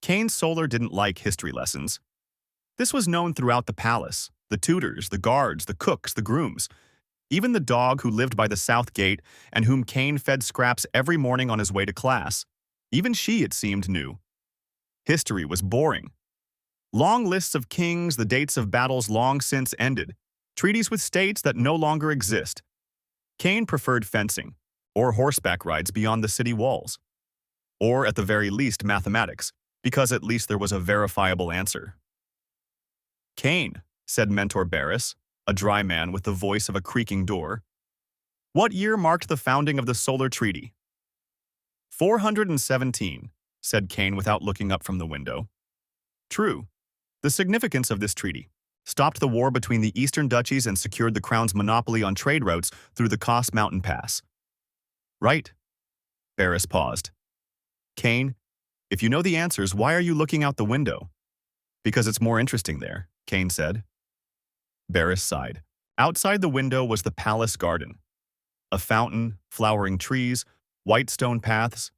Cain Solar didn't like history lessons. This was known throughout the palace: the tutors, the guards, the cooks, the grooms, even the dog who lived by the south gate and whom Cain fed scraps every morning on his way to class. Even she, it seemed, knew. History was boring. Long lists of kings, the dates of battles long since ended, treaties with states that no longer exist. Cain preferred fencing, or horseback rides beyond the city walls, or at the very least mathematics, because at least there was a verifiable answer. "Cain," said Mentor Barris, a dry man with the voice of a creaking door. "What year marked the founding of the Solar Treaty?" 417, said Cain without looking up from the window. True. The significance of this treaty stopped the war between the Eastern Duchies and secured the crown's monopoly on trade routes through the Kos Mountain Pass. Right. Barris paused. Cain, if you know the answers, why are you looking out the window? Because it's more interesting there, Cain said. Barris sighed. Outside the window was the palace garden. A fountain, flowering trees, white stone paths.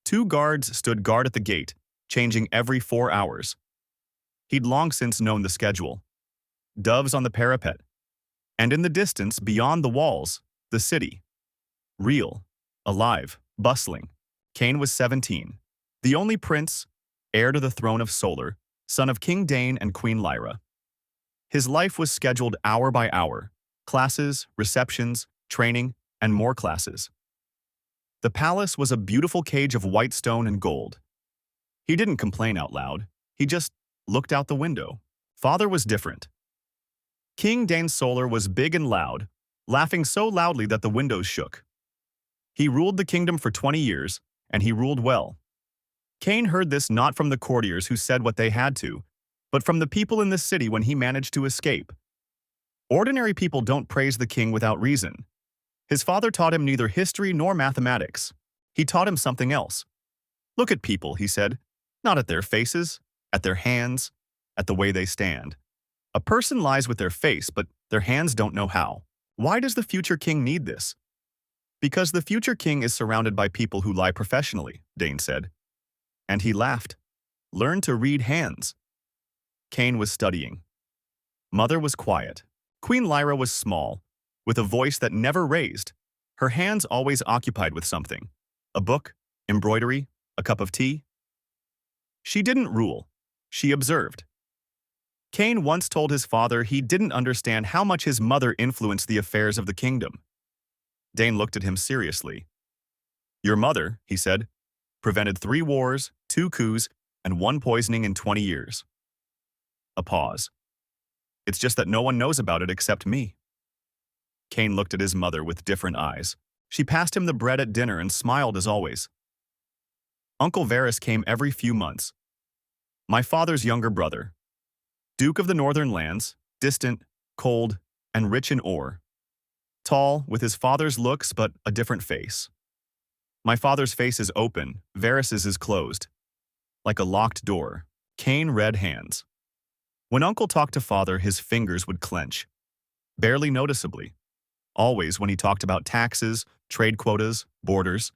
2 guards stood guard at the gate, changing every 4 hours. He'd long since known the schedule. Doves on the parapet. And in the distance, beyond the walls, the city. Real, alive, bustling. Cain was 17, the only prince, heir to the throne of Solar, son of King Dane and Queen Lyra. His life was scheduled hour by hour, classes, receptions, training, and more classes. The palace was a beautiful cage of white stone and gold. He didn't complain out loud, he just looked out the window. Father was different. King Dane Solar was big and loud, laughing so loudly that the windows shook. He ruled the kingdom for 20 years, and he ruled well. Cain heard this not from the courtiers who said what they had to, but from the people in the city when he managed to escape. Ordinary people don't praise the king without reason. His father taught him neither history nor mathematics. He taught him something else. Look at people, he said, not at their faces, at their hands, at the way they stand. A person lies with their face, but their hands don't know how. Why does the future king need this? Because the future king is surrounded by people who lie professionally, Dane said. And he laughed. Learn to read hands. Cain was studying. Mother was quiet. Queen Lyra was small, with a voice that never raised, her hands always occupied with something. A book, embroidery, a cup of tea. She didn't rule. She observed. Cain once told his father he didn't understand how much his mother influenced the affairs of the kingdom. Dane looked at him seriously. Your mother, he said, prevented 3 wars, 2 coups, and 1 poisoning in 20 years. A pause. It's just that no one knows about it except me. Cain looked at his mother with different eyes. She passed him the bread at dinner and smiled as always. Uncle Varys came every few months. My father's younger brother. Duke of the Northern Lands, distant, cold, and rich in ore. Tall, with his father's looks but a different face. My father's face is open, Varys's is closed. Like a locked door. Cain read hands. When Uncle talked to Father, his fingers would clench. Barely noticeably. Always when he talked about taxes, trade quotas, borders.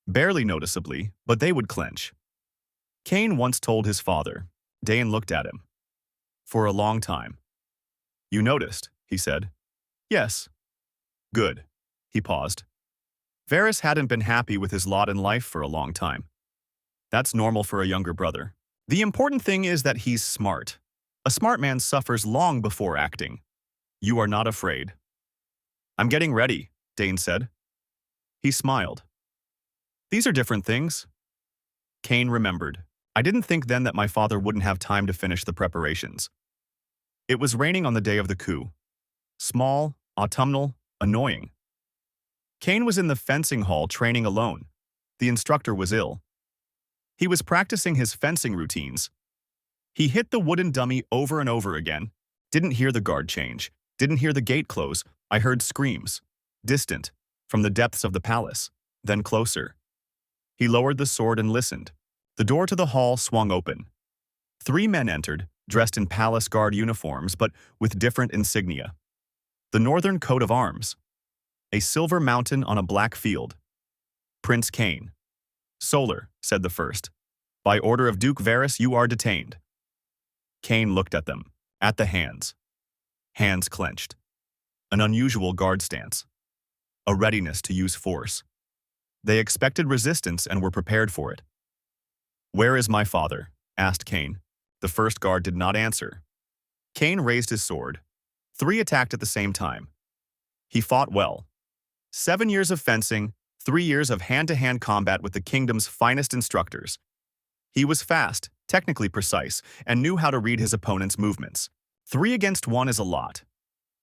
Barely noticeably, but they would clench. Cain once told his father. Dane looked at him. For a long time. You noticed, he said. Yes. Good. He paused. Varys hadn't been happy with his lot in life for a long time. That's normal for a younger brother. The important thing is that he's smart. A smart man suffers long before acting. You are not afraid. I'm getting ready, Dane said. He smiled. These are different things. Cain remembered. I didn't think then that my father wouldn't have time to finish the preparations. It was raining on the day of the coup. Small, autumnal, annoying. Cain was in the fencing hall training alone. The instructor was ill. He was practicing his fencing routines. He hit the wooden dummy over and over again. Didn't hear the guard change. Didn't hear the gate close. I heard screams. Distant, from the depths of the palace. Then closer. He lowered the sword and listened. The door to the hall swung open. 3 men entered, dressed in palace guard uniforms but with different insignia. The northern coat of arms. A silver mountain on a black field. Prince Cain. Solar, said the first. By order of Duke Varys, you are detained. Cain looked at them, at the hands. Hands clenched. An unusual guard stance. A readiness to use force. They expected resistance and were prepared for it. "Where is my father?" asked Cain. The first guard did not answer. Cain raised his sword. 3 attacked at the same time. He fought well. 7 years of fencing, 3 years of hand-to-hand combat with the kingdom's finest instructors. He was fast, technically precise, and knew how to read his opponent's movements. 3 against 1 is a lot.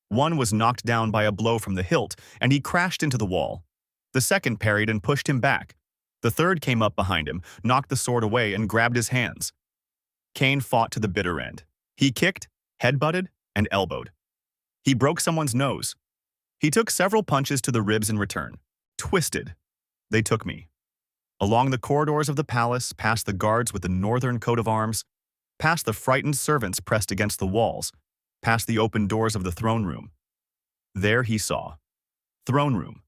One was knocked down by a blow from the hilt, and he crashed into the wall. The second parried and pushed him back. The third came up behind him, knocked the sword away, and grabbed his hands. Cain fought to the bitter end. He kicked, headbutted, and elbowed. He broke someone's nose. He took several punches to the ribs in return. Twisted. They took me. Along the corridors of the palace, past the guards with the northern coat of arms, past the frightened servants pressed against the walls, past the open doors of the throne room. There he saw. Throne room.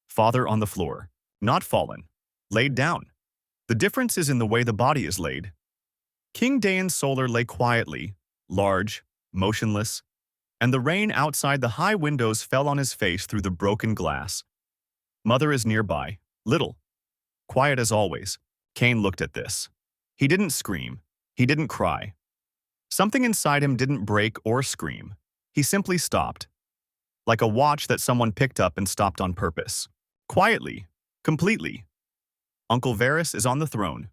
Father on the floor, not fallen, laid down. The difference is in the way the body is laid. King Daeon Solar lay quietly, large, motionless, and the rain outside the high windows fell on his face through the broken glass. Mother is nearby, little. Quiet as always. Cain looked at this. He didn't scream. He didn't cry. Something inside him didn't break or scream. He simply stopped. Like a watch that someone picked up and stopped on purpose. Quietly. Completely. Uncle Varys is on the throne.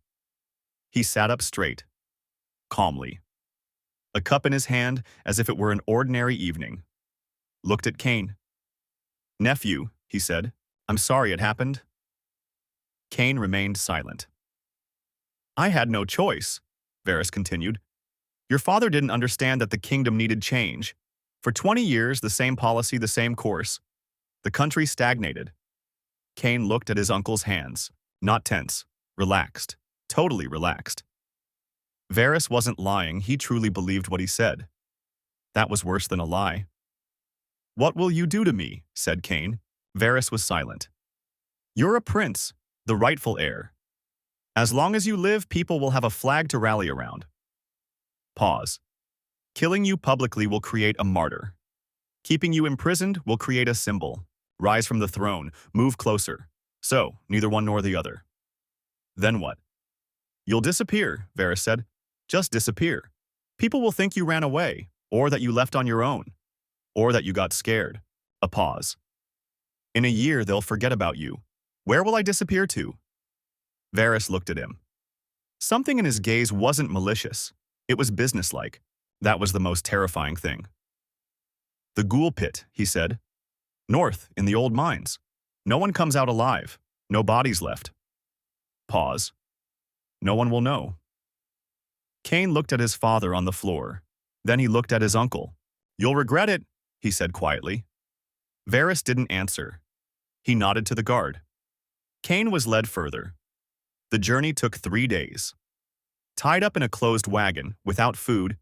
He sat up straight. Calmly. A cup in his hand as if it were an ordinary evening. Looked at Cain. "Nephew," he said, "I'm sorry it happened." Cain remained silent. "I had no choice," Varys continued. "Your father didn't understand that the kingdom needed change. For 20 years, the same policy, the same course. The country stagnated." Cain looked at his uncle's hands, not tense, relaxed, totally relaxed. Varys wasn't lying, he truly believed what he said. That was worse than a lie. "What will you do to me?" said Cain. Varys was silent. "You're a prince, the rightful heir. As long as you live, people will have a flag to rally around." Pause. "Killing you publicly will create a martyr. Keeping you imprisoned will create a symbol. Rise from the throne, move closer. So, neither one nor the other." "Then what?" "You'll disappear," Varys said. "Just disappear. People will think you ran away, or that you left on your own, or that you got scared." A pause. "In a year, they'll forget about you. Where will I disappear to?" Varys looked at him. Something in his gaze wasn't malicious. It was businesslike. That was the most terrifying thing. "The ghoul pit," he said. "North, in the old mines. No one comes out alive. No bodies left." Pause. "No one will know." Cain looked at his father on the floor. Then he looked at his uncle. "You'll regret it," he said quietly. Varys didn't answer. He nodded to the guard. Cain was led further. The journey took 3 days. Tied up in a closed wagon, without food,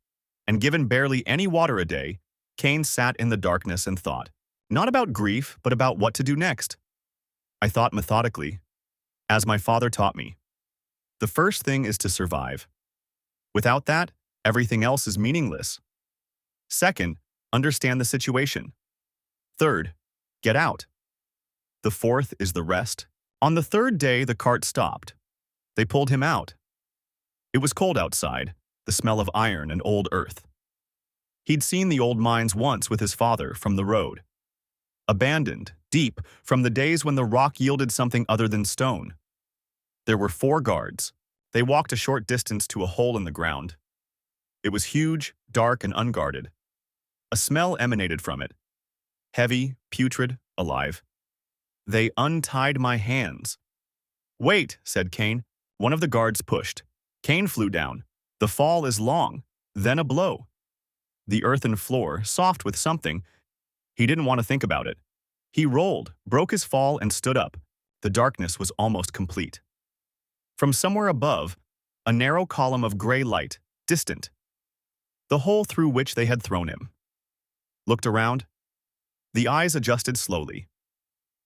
and given barely any water a day, Cain sat in the darkness and thought. Not about grief, but about what to do next. "I thought methodically, as my father taught me. The first thing is to survive. Without that, everything else is meaningless. Second, understand the situation. Third, get out. The fourth is the rest." On the 3rd day, the cart stopped. They pulled him out. It was cold outside, the smell of iron and old earth. He'd seen the old mines once with his father from the road. Abandoned, deep, from the days when the rock yielded something other than stone. There were 4 guards. They walked a short distance to a hole in the ground. It was huge, dark, and unguarded. A smell emanated from it. Heavy, putrid, alive. They untied my hands. "Wait," said Cain. One of the guards pushed. Cain flew down. The fall is long, then a blow. The earthen floor, soft with something. He didn't want to think about it. He rolled, broke his fall, and stood up. The darkness was almost complete. From somewhere above, a narrow column of gray light, distant. The hole through which they had thrown him. Looked around. The eyes adjusted slowly.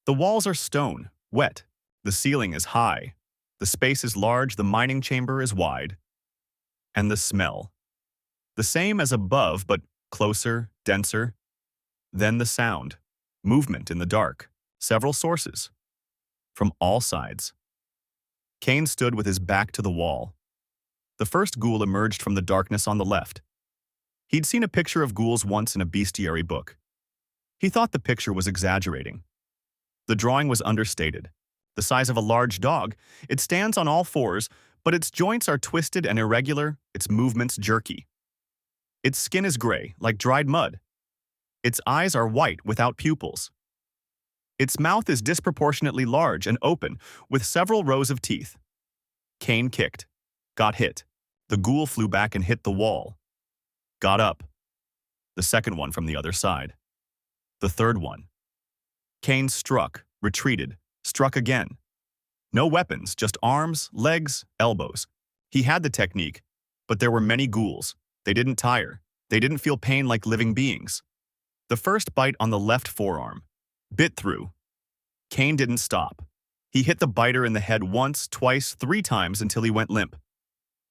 The walls are stone, wet. The ceiling is high. The space is large, the mining chamber is wide. And the smell. The same as above, but closer, denser. Then the sound. Movement in the dark. Several sources. From all sides. Kane stood with his back to the wall. The first ghoul emerged from the darkness on the left. He'd seen a picture of ghouls once in a bestiary book. He thought the picture was exaggerating. The drawing was understated. The size of a large dog, it stands on all fours, but its joints are twisted and irregular, its movements jerky. Its skin is gray, like dried mud. Its eyes are white without pupils. Its mouth is disproportionately large and open, with several rows of teeth. Kane kicked. Got hit. The ghoul flew back and hit the wall. Got up. The second one from the other side. The third one. Kane struck, retreated, struck again. No weapons, just arms, legs, elbows. He had the technique, but there were many ghouls. They didn't tire. They didn't feel pain like living beings. The first bite on the left forearm. Bit through. Kane didn't stop. He hit the biter in the head once, twice, 3 times until he went limp.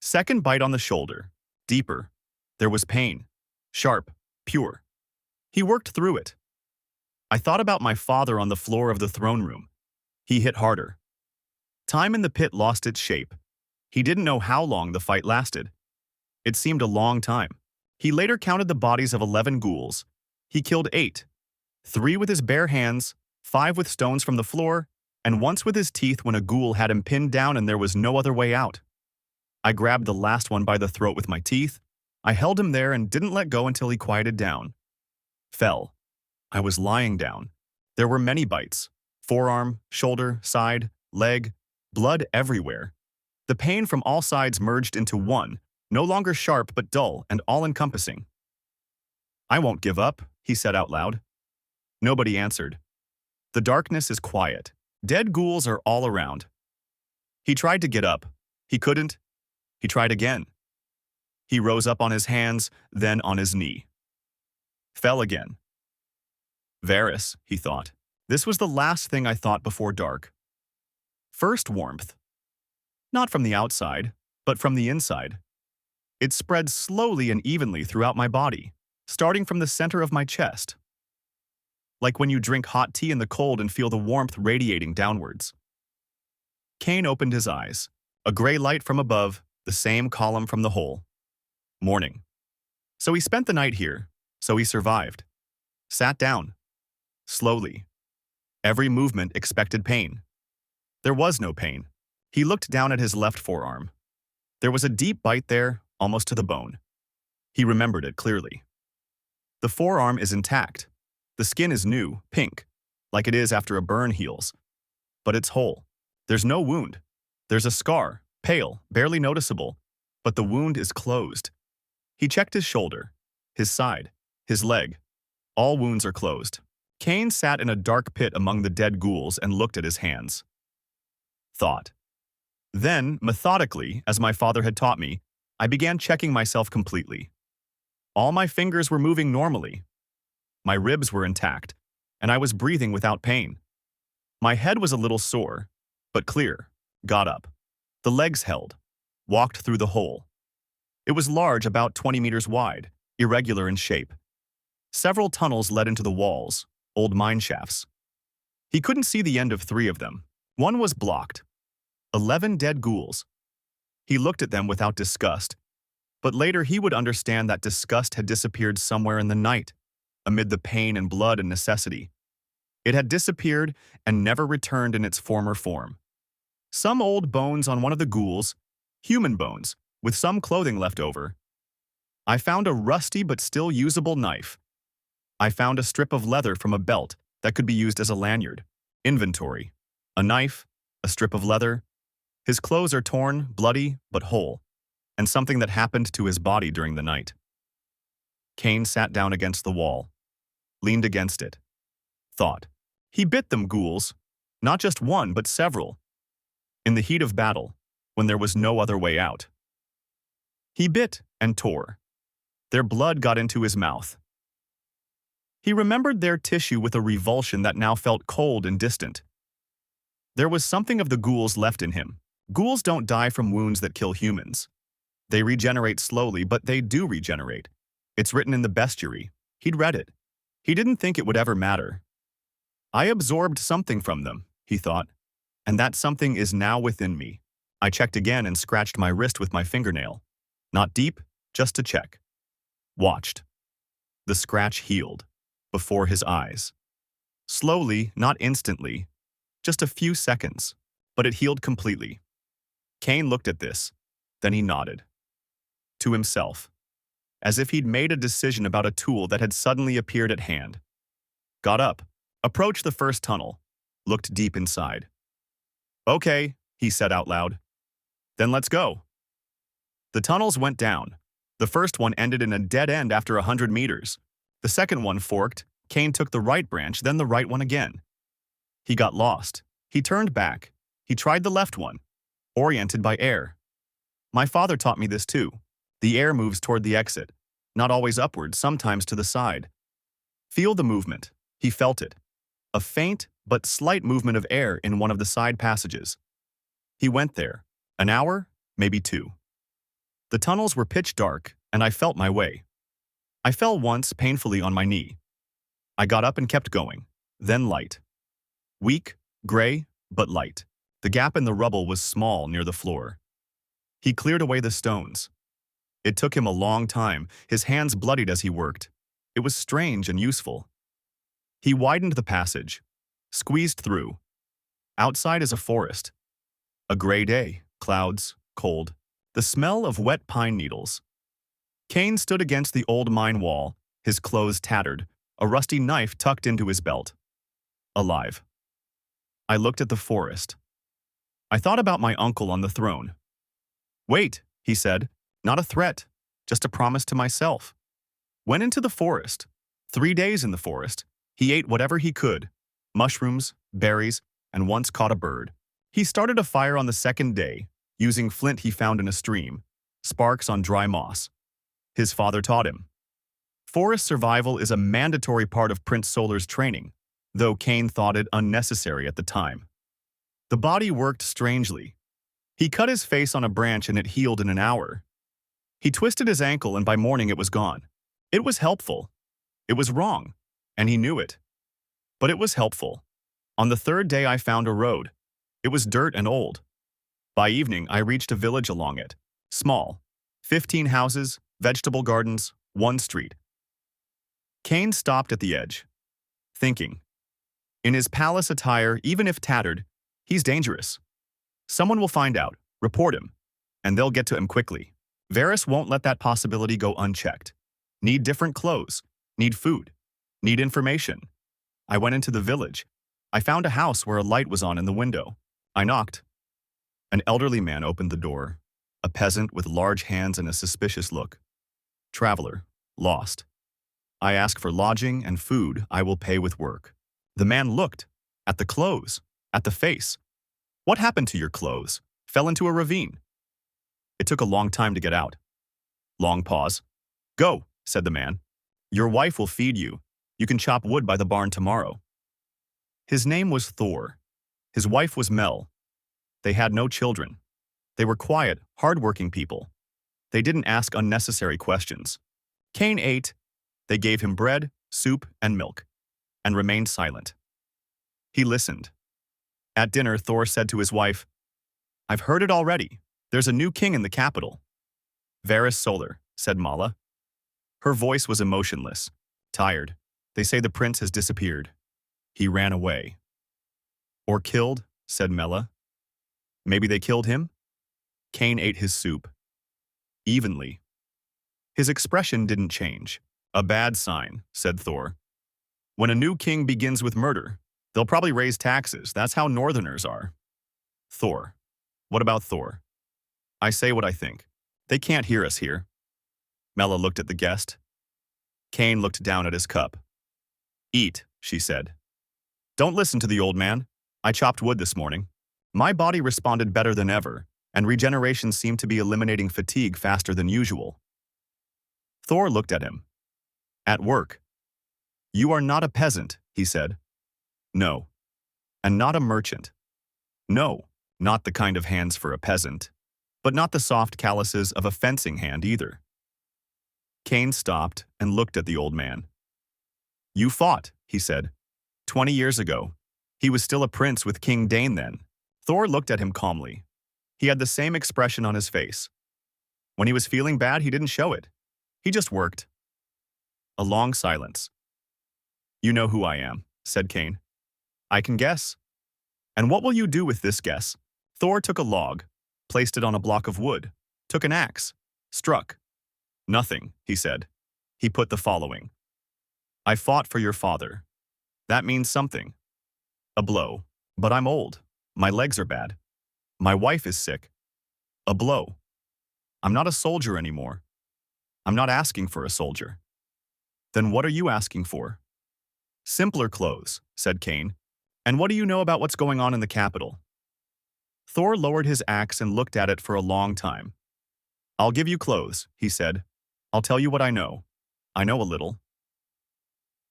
Second bite on the shoulder. Deeper. There was pain. Sharp. Pure. He worked through it. I thought about my father on the floor of the throne room. He hit harder. Time in the pit lost its shape. He didn't know how long the fight lasted. It seemed a long time. He later counted the bodies of 11 ghouls. He killed 8. 3 with his bare hands, 5 with stones from the floor, and once with his teeth when a ghoul had him pinned down and there was no other way out. I grabbed the last one by the throat with my teeth. I held him there and didn't let go until he quieted down. Fell. I was lying down. There were many bites. Forearm, shoulder, side, leg, blood everywhere. The pain from all sides merged into one, no longer sharp but dull and all-encompassing. I won't give up, he said out loud. Nobody answered. The darkness is quiet. Dead ghouls are all around. He tried to get up. He couldn't. He tried again. He rose up on his hands, then on his knee. Fell again. Varys, he thought. This was the last thing I thought before dark. First warmth. Not from the outside, but from the inside. It spread slowly and evenly throughout my body, starting from the center of my chest. Like when you drink hot tea in the cold and feel the warmth radiating downwards. Kane opened his eyes. A gray light from above, the same column from the hole. Morning. So he spent the night here, so he survived. Sat down. Slowly. Every movement expected pain. There was no pain. He looked down at his left forearm. There was a deep bite there, almost to the bone. He remembered it clearly. The forearm is intact. The skin is new, pink, like it is after a burn heals. But it's whole. There's no wound. There's a scar, pale, barely noticeable, but the wound is closed. He checked his shoulder, his side, his leg. All wounds are closed. Kane sat in a dark pit among the dead ghouls and looked at his hands. Thought. Then, methodically, as my father had taught me, I began checking myself completely. All my fingers were moving normally. My ribs were intact, and I was breathing without pain. My head was a little sore, but clear. Got up. The legs held. Walked through the hole. It was large, about 20 meters wide, irregular in shape. Several tunnels led into the walls, old mine shafts. He couldn't see the end of 3 of them. One was blocked. 11 dead ghouls. He looked at them without disgust, but later he would understand that disgust had disappeared somewhere in the night, amid the pain and blood and necessity. It had disappeared and never returned in its former form. Some old bones on one of the ghouls, human bones, with some clothing left over. I found a rusty but still usable knife. I found a strip of leather from a belt that could be used as a lanyard. Inventory. A knife, a strip of leather. His clothes are torn, bloody, but whole, and something that happened to his body during the night. Kane sat down against the wall, leaned against it. Thought. He bit them ghouls, not just one, but several. In the heat of battle, when there was no other way out. He bit and tore. Their blood got into his mouth. He remembered their tissue with a revulsion that now felt cold and distant. There was something of the ghouls left in him, Ghouls don't die from wounds that kill humans. They regenerate slowly, but they do regenerate. It's written in the bestiary. He'd read it. He didn't think it would ever matter. I absorbed something from them, he thought, and that something is now within me. I checked again and scratched my wrist with my fingernail. Not deep, just to check. Watched. The scratch healed, before his eyes. Slowly, not instantly, just a few seconds, but it healed completely. Kane looked at this, then he nodded. To himself, as if he'd made a decision about a tool that had suddenly appeared at hand. Got up, approached the first tunnel, looked deep inside. Okay, he said out loud. Then let's go. The tunnels went down. The first one ended in a dead end after 100 meters. The second one forked. Kane took the right branch, then the right one again. He got lost. He turned back. He tried the left one, oriented by air. My father taught me this too. The air moves toward the exit, not always upward, sometimes to the side. Feel the movement. He felt it. A faint but slight movement of air in one of the side passages. He went there. An hour, maybe 2. The tunnels were pitch dark, and I felt my way. I fell once painfully on my knee. I got up and kept going, then light. Weak, gray, but light. The gap in the rubble was small near the floor. He cleared away the stones. It took him a long time, his hands bloodied as he worked. It was strange and useful. He widened the passage, squeezed through. Outside is a forest. A gray day, clouds, cold, the smell of wet pine needles. Kane stood against the old mine wall, his clothes tattered, a rusty knife tucked into his belt. Alive. I looked at the forest. I thought about my uncle on the throne. Wait, he said, not a threat, just a promise to myself. Went into the forest. 3 days in the forest. He ate whatever he could, mushrooms, berries, and once caught a bird. He started a fire on the second day, using flint he found in a stream, sparks on dry moss. His father taught him. Forest survival is a mandatory part of Prince Solar's training, though Kane thought it unnecessary at the time. The body worked strangely. He cut his face on a branch and it healed in an hour. He twisted his ankle and by morning it was gone. It was helpful. It was wrong, and he knew it. But it was helpful. On the third day I found a road. It was dirt and old. By evening I reached a village along it. Small. 15 houses, vegetable gardens, 1 street. Kane stopped at the edge, thinking. In his palace attire, even if tattered, he's dangerous. Someone will find out, report him, and they'll get to him quickly. Varys won't let that possibility go unchecked. Need different clothes, need food, need information. I went into the village. I found a house where a light was on in the window. I knocked. An elderly man opened the door, a peasant with large hands and a suspicious look. Traveler, lost. I ask for lodging and food, I will pay with work. The man looked, at the clothes, at the face. What happened to your clothes? Fell into a ravine. It took a long time to get out. Long pause. Go, said the man. Your wife will feed you. You can chop wood by the barn tomorrow. His name was Thor. His wife was Mel. They had no children. They were quiet, hard-working people. They didn't ask unnecessary questions. Kane ate. They gave him bread, soup, and milk, and remained silent. He listened. At dinner, Thor said to his wife, I've heard it already. There's a new king in the capital. Varys Solar, said Mala. Her voice was emotionless, tired. They say the prince has disappeared. He ran away. Or killed, said Mela. Maybe they killed him? Kane ate his soup. Evenly. His expression didn't change. A bad sign, said Thor. When a new king begins with murder, they'll probably raise taxes. That's how northerners are. Thor. What about Thor? I say what I think. They can't hear us here. Mela looked at the guest. Kane looked down at his cup. Eat, she said. Don't listen to the old man. I chopped wood this morning. My body responded better than ever, and regeneration seemed to be eliminating fatigue faster than usual. Thor looked at him. At work. You are not a peasant, he said. No. And not a merchant. No, Not the kind of hands for a peasant, but not the soft calluses of a fencing hand either. Cain stopped and looked at the old man. You fought, he said. 20 years ago. He was still a prince with King Dane then. Thor looked at him calmly. He had the same expression on his face. When he was feeling bad, he didn't show it. He just worked. A long silence. You know who I am, said Cain. I can guess. And what will you do with this guess? Thor took a log, placed it on a block of wood, took an axe, struck. Nothing, he said. He put the following. I fought for your father. That means something. A blow. But I'm old. My legs are bad. My wife is sick. A blow. I'm not a soldier anymore. I'm not asking for a soldier. Then what are you asking for? Simpler clothes, said Cain. And what do you know about what's going on in the capital? Thor lowered his axe and looked at it for a long time. I'll give you clothes, he said. I'll tell you what I know. I know a little.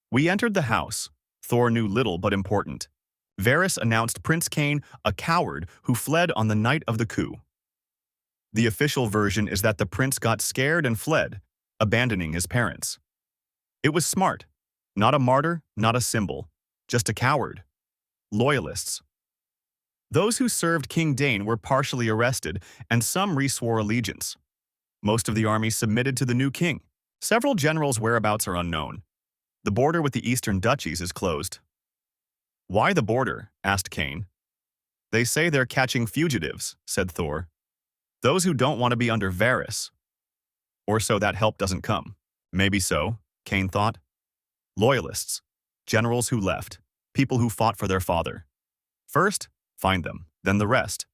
We entered the house. Thor knew little but important. Varys announced Prince Cain a coward who fled on the night of the coup. The official version is that the prince got scared and fled, abandoning his parents. It was smart. Not a martyr, not a symbol. Just a coward. Loyalists. Those who served King Dane were partially arrested, and some reswore allegiance. Most of the army submitted to the new king. Several generals' whereabouts are unknown. The border with the eastern duchies is closed. Why the border? Asked Cain. They say they're catching fugitives, said Thor. Those who don't want to be under Varys. Or so that help doesn't come. Maybe so, Cain thought. Loyalists. Generals who left. People who fought for their father. First, find them, then the rest.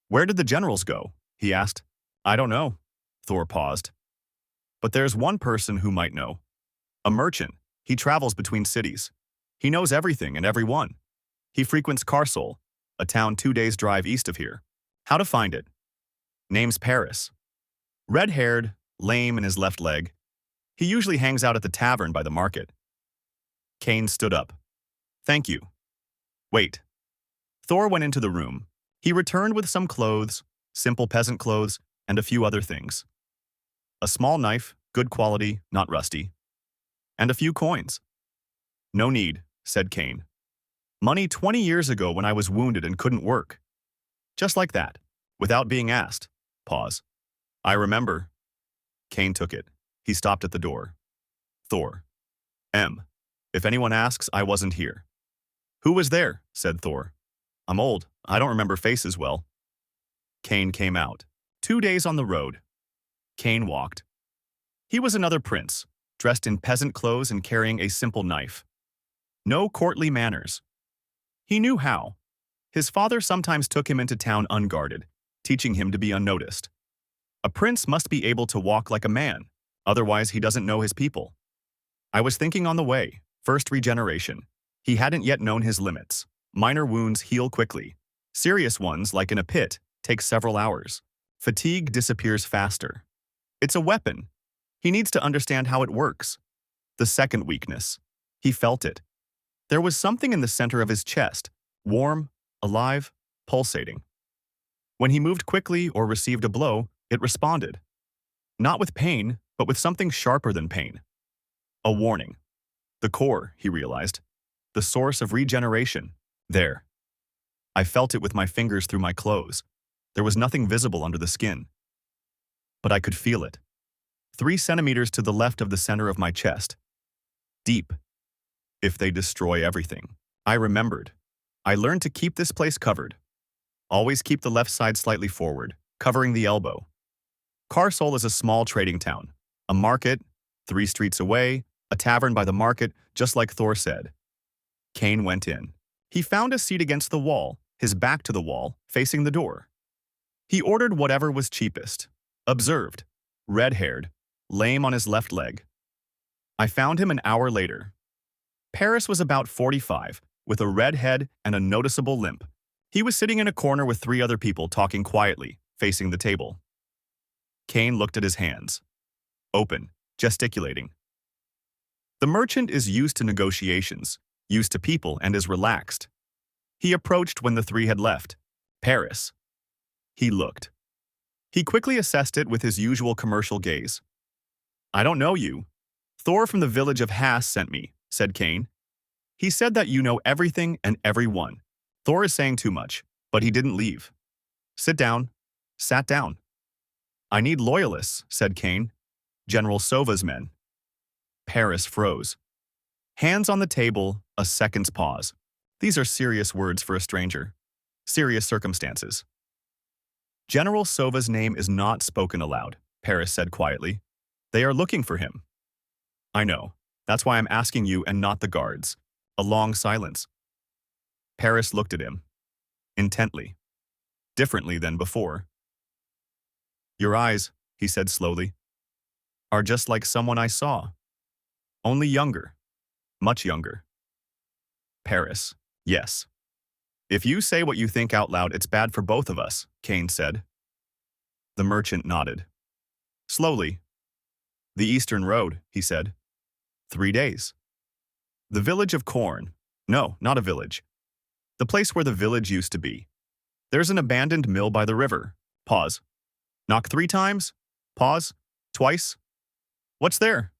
Where did the generals go? He asked. I don't know. Thor paused. But there's one person who might know. A merchant. He travels between cities. He knows everything and everyone. He frequents Carsol, a town 2 days' drive east of here. How to find it? Name's Paris. Red-haired, lame in his left leg. He usually hangs out at the tavern by the market. Cain stood up. Thank you. Wait. Thor went into the room. He returned with some clothes, simple peasant clothes, and a few other things. A small knife, good quality, not rusty. And a few coins. No need, said Cain. Money 20 years ago when I was wounded and couldn't work. Just like that, without being asked. Pause. I remember. Cain took it. He stopped at the door. Thor. If anyone asks, I wasn't here. Who was there? Said Thor. I'm old. I don't remember faces well. Cain came out. 2 days on the road. Cain walked. He was another prince, dressed in peasant clothes and carrying a simple knife. No courtly manners. He knew how. His father sometimes took him into town unguarded, teaching him to be unnoticed. A prince must be able to walk like a man, otherwise he doesn't know his people. I was thinking on the way, first regeneration. He hadn't yet known his limits. Minor wounds heal quickly. Serious ones, like in a pit, take several hours. Fatigue disappears faster. It's a weapon. He needs to understand how it works. The second weakness. He felt it. There was something in the center of his chest, warm, alive, pulsating. When he moved quickly or received a blow, it responded. Not with pain, but with something sharper than pain. A warning. The core, he realized. The source of regeneration. There. I felt it with my fingers through my clothes. There was nothing visible under the skin. But I could feel it. 3 centimeters to the left of the center of my chest. Deep. If they destroy everything. I remembered. I learned to keep this place covered. Always keep the left side slightly forward, covering the elbow. Carsol is a small trading town. A market, 3 streets away, a tavern by the market, just like Thor said. Cain went in. He found a seat against the wall, his back to the wall, facing the door. He ordered whatever was cheapest. Observed. Red-haired, lame on his left leg. I found him an hour later. Paris was about 45, with a red head and a noticeable limp. He was sitting in a corner with 3 other people talking quietly, facing the table. Cain looked at his hands. Open, gesticulating. The merchant is used to negotiations, used to people, and is relaxed. He approached when the 3 had left. Paris. He looked. He quickly assessed it with his usual commercial gaze. I don't know you. Thor from the village of Hass sent me, said Kane. He said that you know everything and everyone. Thor is saying too much, but he didn't leave. Sit down. Sat down. I need loyalists, said Kane. General Sova's men. Paris froze. Hands on the table, a second's pause. These are serious words for a stranger. Serious circumstances. General Sova's name is not spoken aloud, Paris said quietly. They are looking for him. I know. That's why I'm asking you and not the guards. A long silence. Paris looked at him. Intently. Differently than before. Your eyes, he said slowly, are just like someone I saw. Only younger. Much younger. Paris. Yes. If you say what you think out loud, it's bad for both of us, Kane said. The merchant nodded. Slowly. The Eastern Road, he said. 3 days. The village of Corn. No, not a village. The place where the village used to be. There's an abandoned mill by the river. Pause. Knock 3 times? Pause. Twice? What's there?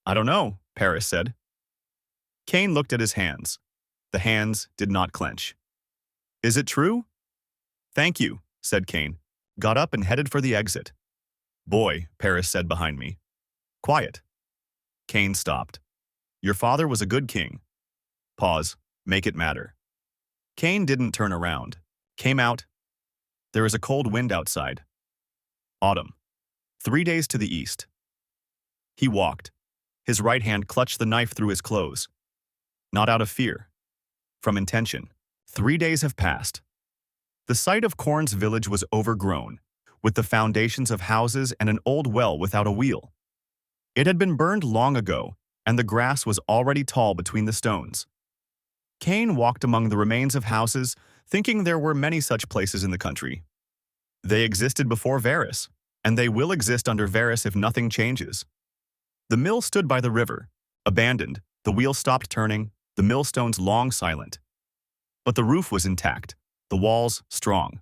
I don't know, Paris said. Kane looked at his hands. The hands did not clench. Is it true? Thank you, said Kane, got up and headed for the exit. Boy, Paris said behind me. Quiet. Kane stopped. Your father was a good king. Pause. Make it matter. Kane didn't turn around. Came out. There is a cold wind outside. Autumn. 3 days to the east. He walked. His right hand clutched the knife through his clothes. Not out of fear. From intention. 3 days have passed. The site of Corn's village was overgrown, with the foundations of houses and an old well without a wheel. It had been burned long ago, and the grass was already tall between the stones. Kane walked among the remains of houses, thinking there were many such places in the country. They existed before Varys, and they will exist under Varys if nothing changes. The mill stood by the river, abandoned, the wheel stopped turning, the millstones long silent. But the roof was intact, the walls strong.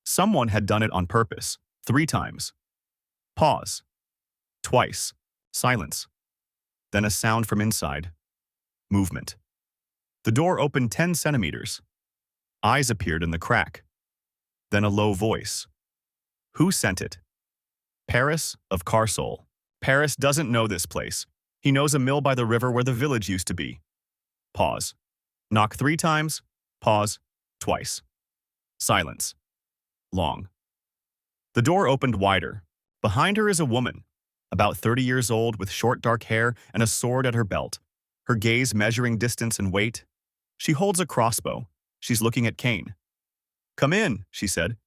Someone had done it on purpose, 3 times. Pause. Twice. Silence. Then a sound from inside. Movement. The door opened 10 centimeters. Eyes appeared in the crack. Then a low voice. Who sent it? Paris of Carsol. Paris doesn't know this place. He knows a mill by the river where the village used to be. Pause. Knock 3 times. Pause. Twice. Silence. Long. The door opened wider. Behind her is a woman, about 30 years old with short dark hair and a sword at her belt, her gaze measuring distance and weight. She holds a crossbow. She's looking at Kane. Come in, she said.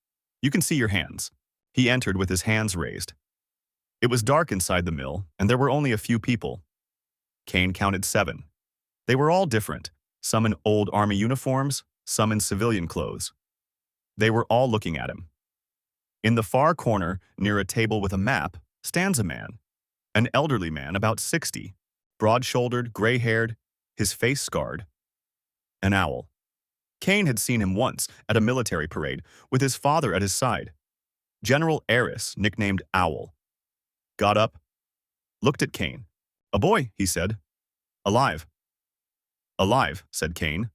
You can see your hands. He entered with his hands raised. It was dark inside the mill, and there were only a few people. Kane counted 7. They were all different, some in old army uniforms, some in civilian clothes. They were all looking at him. In the far corner, near a table with a map, stands a man, an elderly man about 60, broad-shouldered, gray-haired, his face scarred. An owl. Kane had seen him once at a military parade with his father at his side. General Eris, nicknamed Owl. Got up, looked at Kane. A boy, he said. Alive. Alive, said Kane.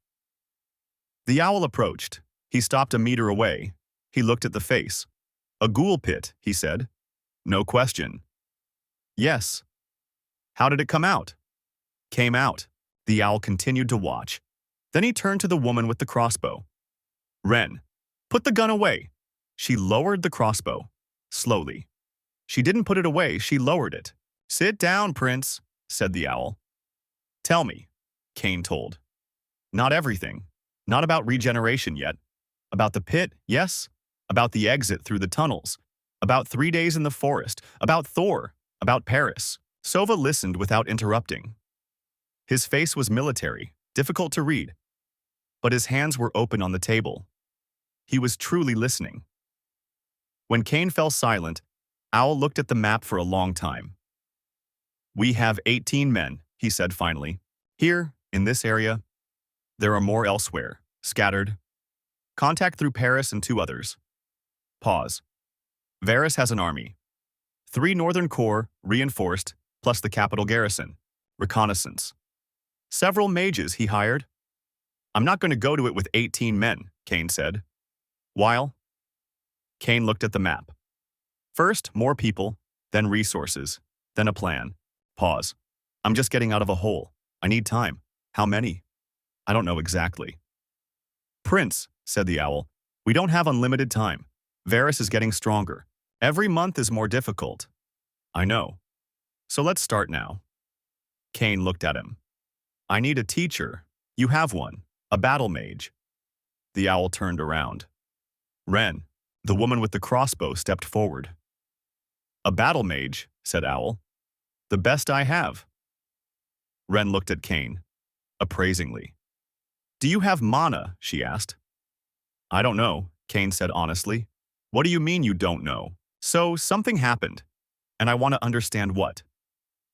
The owl approached. He stopped a meter away. He looked at the face. A ghoul pit, he said. No question. Yes. How did it come out? Came out. The owl continued to watch. Then he turned to the woman with the crossbow. Ren, put the gun away. She lowered the crossbow. Slowly. She didn't put it away, she lowered it. Sit down, Prince, said the owl. Tell me, Kane told. Not everything. Not about regeneration yet. About the pit, yes. About the exit through the tunnels. About 3 days in the forest. About Thor. About Paris. Sova listened without interrupting. His face was military, difficult to read. But his hands were open on the table. He was truly listening. When Kane fell silent, Owl looked at the map for a long time. We have 18 men, he said finally. Here, in this area. There are more elsewhere, scattered. Contact through Paris and 2 others. Pause. Varys has an army. 3 Northern Corps, reinforced, plus the capital garrison. Reconnaissance. Several mages he hired. I'm not going to go to it with 18 men, Cain said. While? Cain looked at the map. First, more people, then resources, then a plan. Pause. I'm just getting out of a hole. I need time. How many? I don't know exactly. Prince, said the owl, we don't have unlimited time. Varys is getting stronger. Every month is more difficult. I know. So let's start now. Cain looked at him. I need a teacher. You have one. A battle mage. The owl turned around. Ren, the woman with the crossbow, stepped forward. A battle mage, said Owl. The best I have. Ren looked at Cain, appraisingly. Do you have mana? She asked. I don't know, Cain said honestly. What do you mean you don't know? So something happened, and I want to understand what.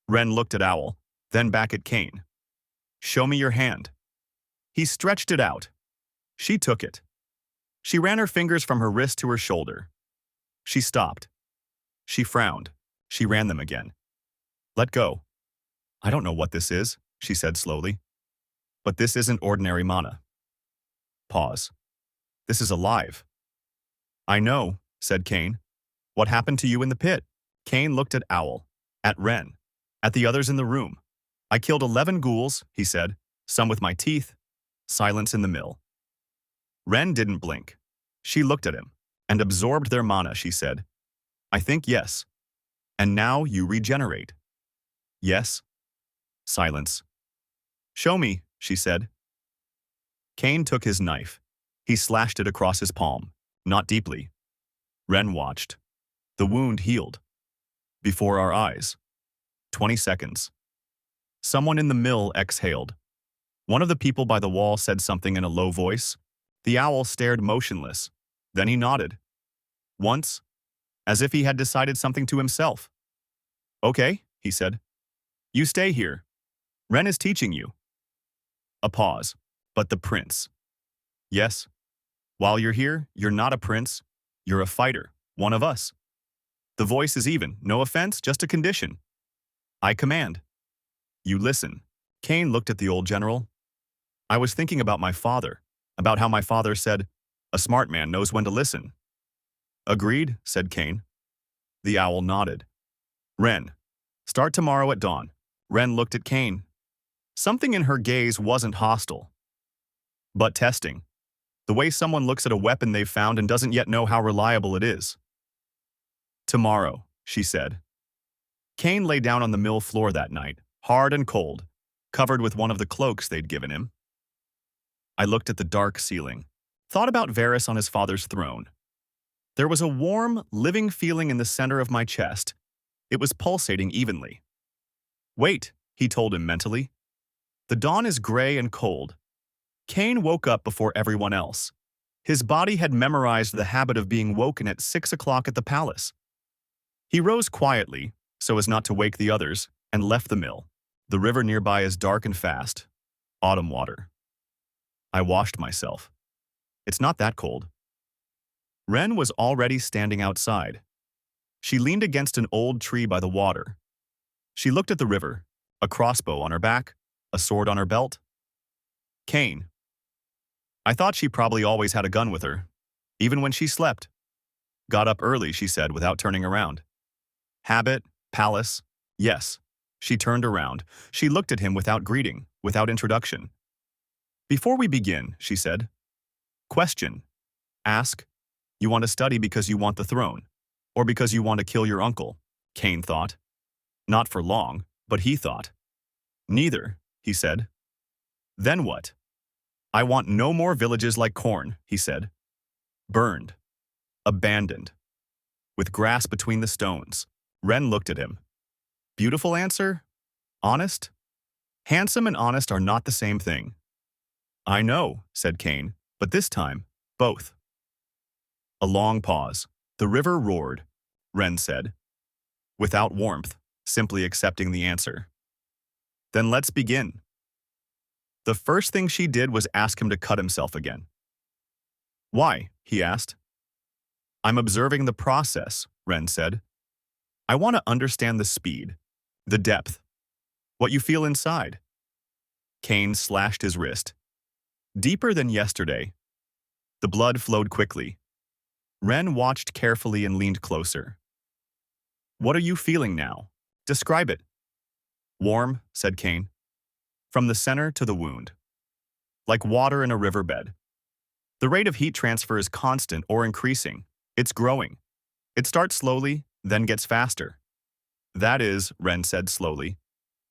Ren looked at Owl, then back at Cain. Show me your hand. He stretched it out. She took it. She ran her fingers from her wrist to her shoulder. She stopped. She frowned. She ran them again. Let go. I don't know what this is, she said slowly. But this isn't ordinary mana. Pause. This is alive. I know, said Cain. What happened to you in the pit? Cain looked at Owl, at Ren, at the others in the room. I killed 11 ghouls, he said, some with my teeth. Silence in the mill. Ren didn't blink. She looked at him and absorbed their mana, she said. I think yes. And now you regenerate. Yes. Silence. Show me, she said. Cain took his knife. He slashed it across his palm, not deeply. Ren watched. The wound healed. Before our eyes. 20 seconds. Someone in the mill exhaled. One of the people by the wall said something in a low voice. The owl stared motionless. Then he nodded. Once, as if he had decided something to himself. Okay, he said. You stay here. Ren is teaching you. A pause. But the prince. Yes. While you're here, you're not a prince. You're a fighter. One of us. The voice is even. No offense, just a condition. I command. You listen. Cain looked at the old general. I was thinking about my father. About how my father said, a smart man knows when to listen. Agreed, said Cain. The owl nodded. Ren, start tomorrow at dawn. Ren looked at Cain. Something in her gaze wasn't hostile, but testing. The way someone looks at a weapon they've found and doesn't yet know how reliable it is. Tomorrow, she said. Cain lay down on the mill floor that night, hard and cold, covered with one of the cloaks they'd given him. I looked at the dark ceiling, thought about Varys on his father's throne. There was a warm, living feeling in the center of my chest. It was pulsating evenly. Wait, he told him mentally. The dawn is gray and cold. Cain woke up before everyone else. His body had memorized the habit of being woken at 6 o'clock at the palace. He rose quietly, so as not to wake the others, and left the mill. The river nearby is dark and fast. Autumn water. I washed myself. It's not that cold. Ren was already standing outside. She leaned against an old tree by the water. She looked at the river, a crossbow on her back, a sword on her belt. Cain. I thought she probably always had a gun with her, even when she slept. Got up early, she said without turning around. Habit, palace, yes. She turned around. She looked at him without greeting, without introduction. Before we begin, she said. Question. Ask. You want to study because you want the throne, or because you want to kill your uncle, Cain thought. Not for long, but he thought. Neither, he said. Then what? I want no more villages like Corn, he said. Burned. Abandoned. With grass between the stones. Ren looked at him. Beautiful answer? Honest? Handsome and honest are not the same thing. I know, said Cain, but this time, both. A long pause. The river roared, Ren said. Without warmth, simply accepting the answer. Then let's begin. The first thing she did was ask him to cut himself again. Why? He asked. I'm observing the process, Ren said. I want to understand the speed, the depth, what you feel inside. Cain slashed his wrist. Deeper than yesterday. The blood flowed quickly. Ren watched carefully and leaned closer. What are you feeling now? Describe it. Warm, said Cain. From the center to the wound. Like water in a riverbed. The rate of heat transfer is constant or increasing. It's growing. It starts slowly, then gets faster. That is, Ren said slowly.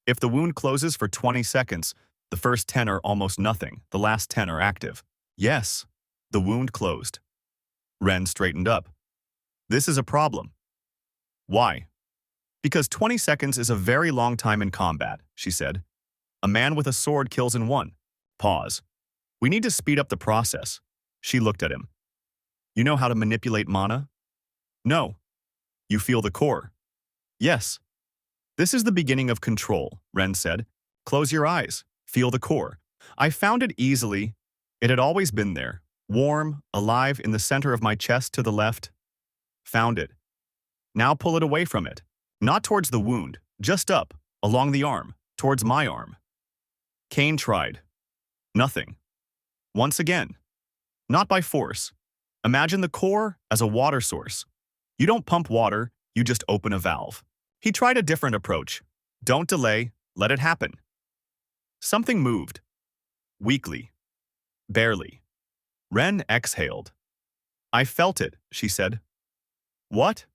If the wound closes for 20 seconds, the first 10 are almost nothing, the last 10 are active. Yes, the wound closed. Ren straightened up. This is a problem. Why? Because 20 seconds is a very long time in combat, she said. A man with a sword kills in one. Pause. We need to speed up the process. She looked at him. You know how to manipulate mana? No. You feel the core? Yes. This is the beginning of control, Ren said. Close your eyes. Feel the core. I found it easily. It had always been there. Warm, alive, in the center of my chest to the left. Found it. Now pull it away from it. Not towards the wound, just up, along the arm, towards my arm. Cain tried. Nothing. Once again. Not by force. Imagine the core as a water source. You don't pump water, you just open a valve. He tried a different approach. Don't delay, let it happen. Something moved. Weakly. Barely. Ren exhaled. I felt it, she said. What?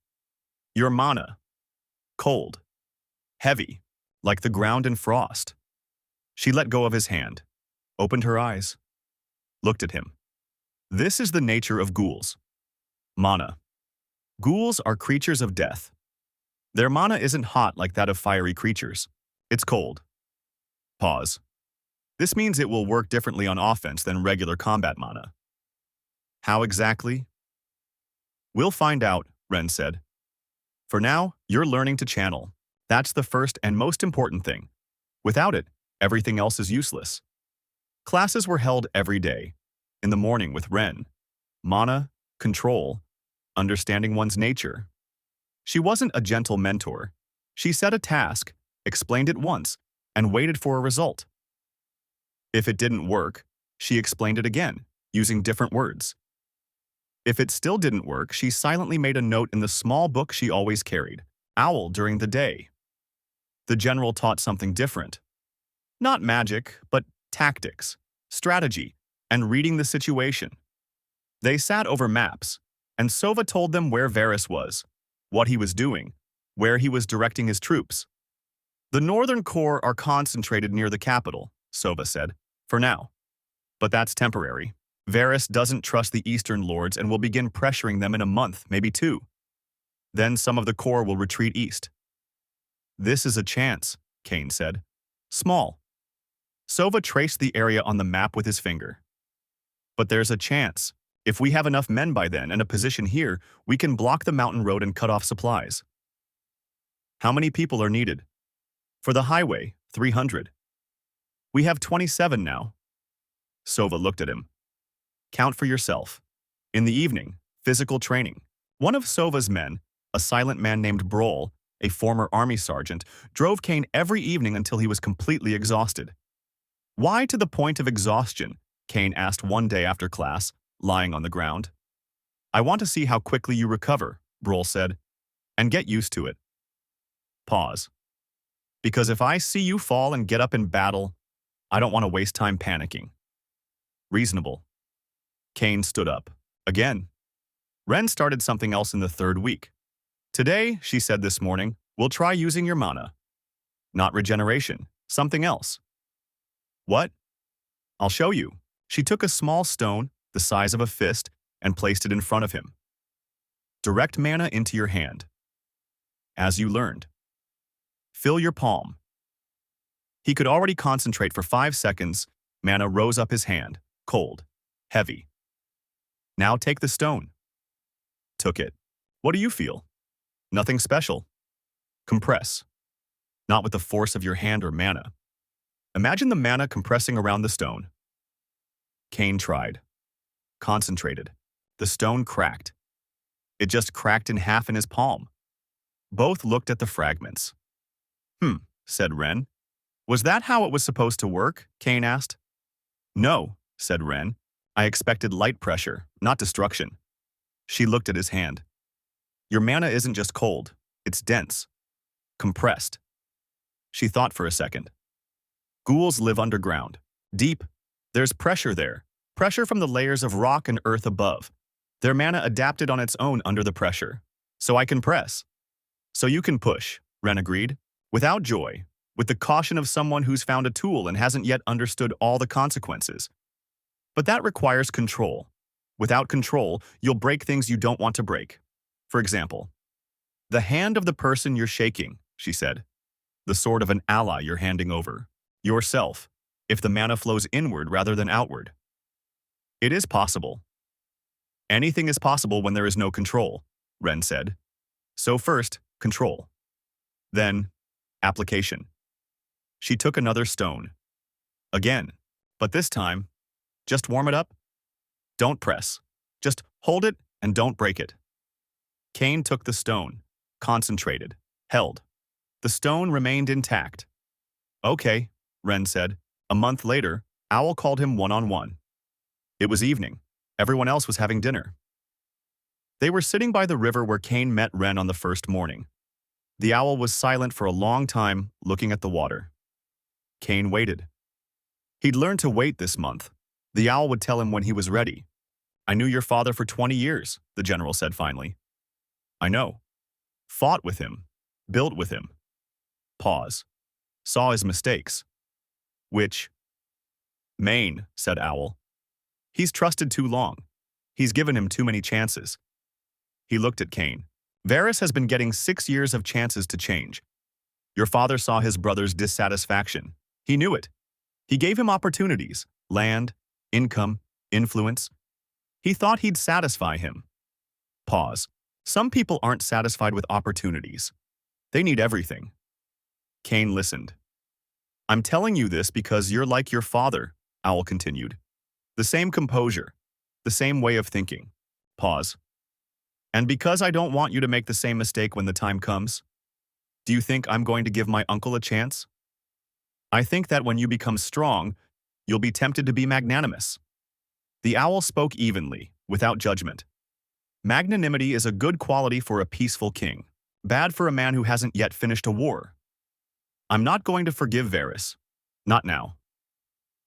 Your mana. Cold. Heavy, like the ground in frost. She let go of his hand, opened her eyes, looked at him. This is the nature of ghouls. Mana. Ghouls are creatures of death. Their mana isn't hot like that of fiery creatures. It's cold. Pause. This means it will work differently on offense than regular combat mana. How exactly? We'll find out, Ren said. For now, you're learning to channel. That's the first and most important thing. Without it, everything else is useless. Classes were held every day. In the morning with Ren. Mana, control, understanding one's nature. She wasn't a gentle mentor. She set a task, explained it once, and waited for a result. If it didn't work, she explained it again, using different words. If it still didn't work, she silently made a note in the small book she always carried, Owl during the day. The general taught something different. Not magic, but tactics, strategy, and reading the situation. They sat over maps, and Sova told them where Varys was, what he was doing, where he was directing his troops. The northern corps are concentrated near the capital, Sova said, for now. But that's temporary. Varys doesn't trust the eastern lords and will begin pressuring them in a month, maybe 2. Then some of the corps will retreat east. This is a chance, Cain said. Small. Sova traced the area on the map with his finger. But there's a chance. If we have enough men by then and a position here, we can block the mountain road and cut off supplies. How many people are needed? For the highway, 300. We have 27 now. Sova looked at him. Count for yourself. In the evening, physical training. One of Sova's men, a silent man named Broll, a former army sergeant, drove Cain every evening until he was completely exhausted. Why to the point of exhaustion? Cain asked one day after class, lying on the ground. I want to see how quickly you recover, Broll said, and get used to it. Pause. Because if I see you fall and get up in battle, I don't want to waste time panicking. Reasonable. Cain stood up. Again. Ren started something else in the 3rd week. Today, she said this morning, we'll try using your mana. Not regeneration, something else. What? I'll show you. She took a small stone, the size of a fist, and placed it in front of him. Direct mana into your hand. As you learned. Fill your palm. He could already concentrate for 5 seconds. Mana rose up his hand, cold, heavy. Now take the stone. Took it. What do you feel? Nothing special. Compress. Not with the force of your hand or mana. Imagine the mana compressing around the stone. Cain tried. concentrated. The stone cracked. It just cracked in half in his palm. Both looked at the fragments. Said Ren. Was that how it was supposed to work? Cain asked. No, said Ren. I expected light pressure, not destruction. She looked at his hand. Your mana isn't just cold, it's dense. Compressed. She thought for a second. Ghouls live underground. Deep. There's pressure there. Pressure from the layers of rock and earth above. Their mana adapted on its own under the pressure. So I can press. So you can push, Ren agreed. Without joy. With the caution of someone who's found a tool and hasn't yet understood all the consequences. But that requires control. Without control, you'll break things you don't want to break. For example, the hand of the person you're shaking, she said. The sword of an ally you're handing over. Yourself, if the mana flows inward rather than outward. It is possible. Anything is possible when there is no control, Ren said. So first, control. Then, application. She took another stone. Again, but this time, just warm it up. Don't press. Just hold it and don't break it. Cain took the stone, concentrated, held. The stone remained intact. Okay, Ren said. A month later, Owl called him one-on-one. It was evening. Everyone else was having dinner. They were sitting by the river where Cain met Ren on the first morning. The owl was silent for a long time, looking at the water. Cain waited. He'd learned to wait this month. The owl would tell him when he was ready. I knew your father for 20 years, the general said finally. I know. Fought with him. Built with him. Pause. Saw his mistakes. Which? Maine, said Owl. He's trusted too long. He's given him too many chances. He looked at Cain. Varys has been getting 6 years of chances to change. Your father saw his brother's dissatisfaction. He knew it. He gave him opportunities, land, income, influence. He thought he'd satisfy him. Pause. Some people aren't satisfied with opportunities. They need everything. Cain listened. I'm telling you this because you're like your father, Owl continued. The same composure, the same way of thinking. Pause. And because I don't want you to make the same mistake when the time comes. Do you think I'm going to give my uncle a chance? I think that when you become strong, you'll be tempted to be magnanimous. The owl spoke evenly, without judgment. Magnanimity is a good quality for a peaceful king, bad for a man who hasn't yet finished a war. I'm not going to forgive Varys. Not now.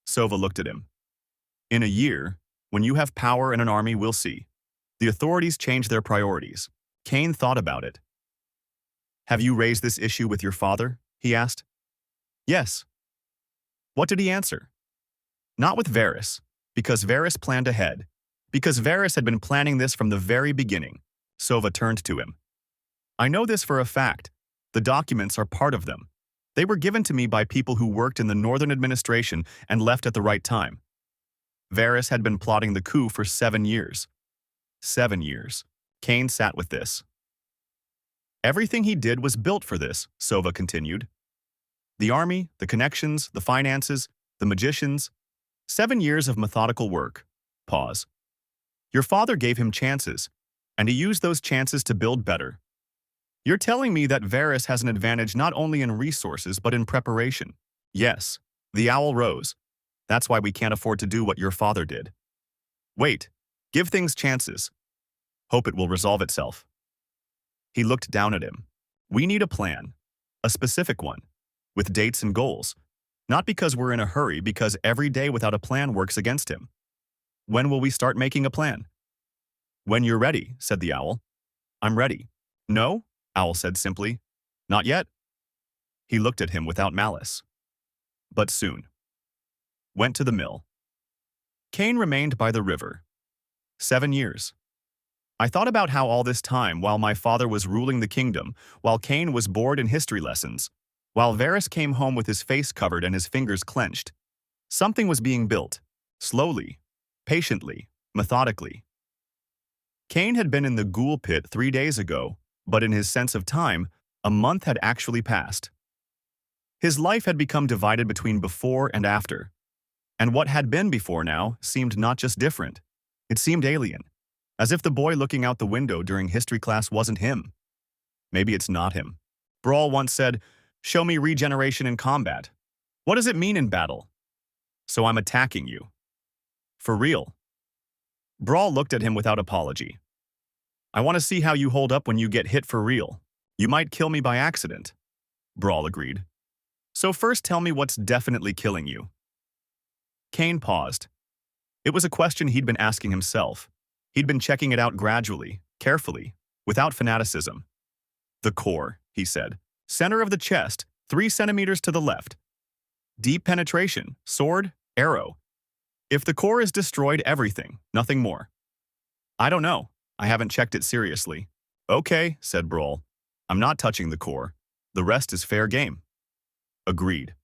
Sova looked at him. In a year, when you have power and an army, we'll see. The authorities change their priorities. Cain thought about it. Have you raised this issue with your father? He asked. Yes. What did he answer? Not with Varys, because Varys planned ahead. Because Varys had been planning this from the very beginning. Sova turned to him. I know this for a fact. The documents are part of them. They were given to me by people who worked in the Northern administration and left at the right time. Varys had been plotting the coup for 7 years. 7 years. Cain sat with this. Everything he did was built for this, Sova continued. The army, the connections, the finances, the magicians. 7 years of methodical work. Pause. Your father gave him chances, and he used those chances to build better. You're telling me that Varys has an advantage not only in resources but in preparation. Yes. The owl rose. That's why we can't afford to do what your father did. Wait. Give things chances. Hope it will resolve itself. He looked down at him. We need a plan. A specific one. With dates and goals. Not because we're in a hurry, because every day without a plan works against him. When will we start making a plan? When you're ready, said the owl. I'm ready. No? Owl said simply. Not yet. He looked at him without malice. But soon. Went to the mill. Cain remained by the river. 7 years. I thought about how all this time, while my father was ruling the kingdom, while Cain was bored in history lessons, while Varys came home with his face covered and his fingers clenched, something was being built, slowly, patiently, methodically. Cain had been in the ghoul pit 3 days ago, but in his sense of time, a month had actually passed. His life had become divided between before and after, and what had been before now seemed not just different, It seemed alien, as if the boy looking out the window during history class wasn't him. Maybe it's not him. Brawl once said, "Show me regeneration in combat." What does it mean in battle? So I'm attacking you. For real. Brawl looked at him without apology. I want to see how you hold up when you get hit for real. You might kill me by accident. Brawl agreed. So first tell me what's definitely killing you. Kane paused. It was a question he'd been asking himself. He'd been checking it out gradually, carefully, without fanaticism. The core, he said. Center of the chest, 3 centimeters to the left. Deep penetration, sword, arrow. If the core is destroyed, everything, nothing more. I don't know. I haven't checked it seriously. Okay, said Brawl. I'm not touching the core. The rest is fair game. Agreed.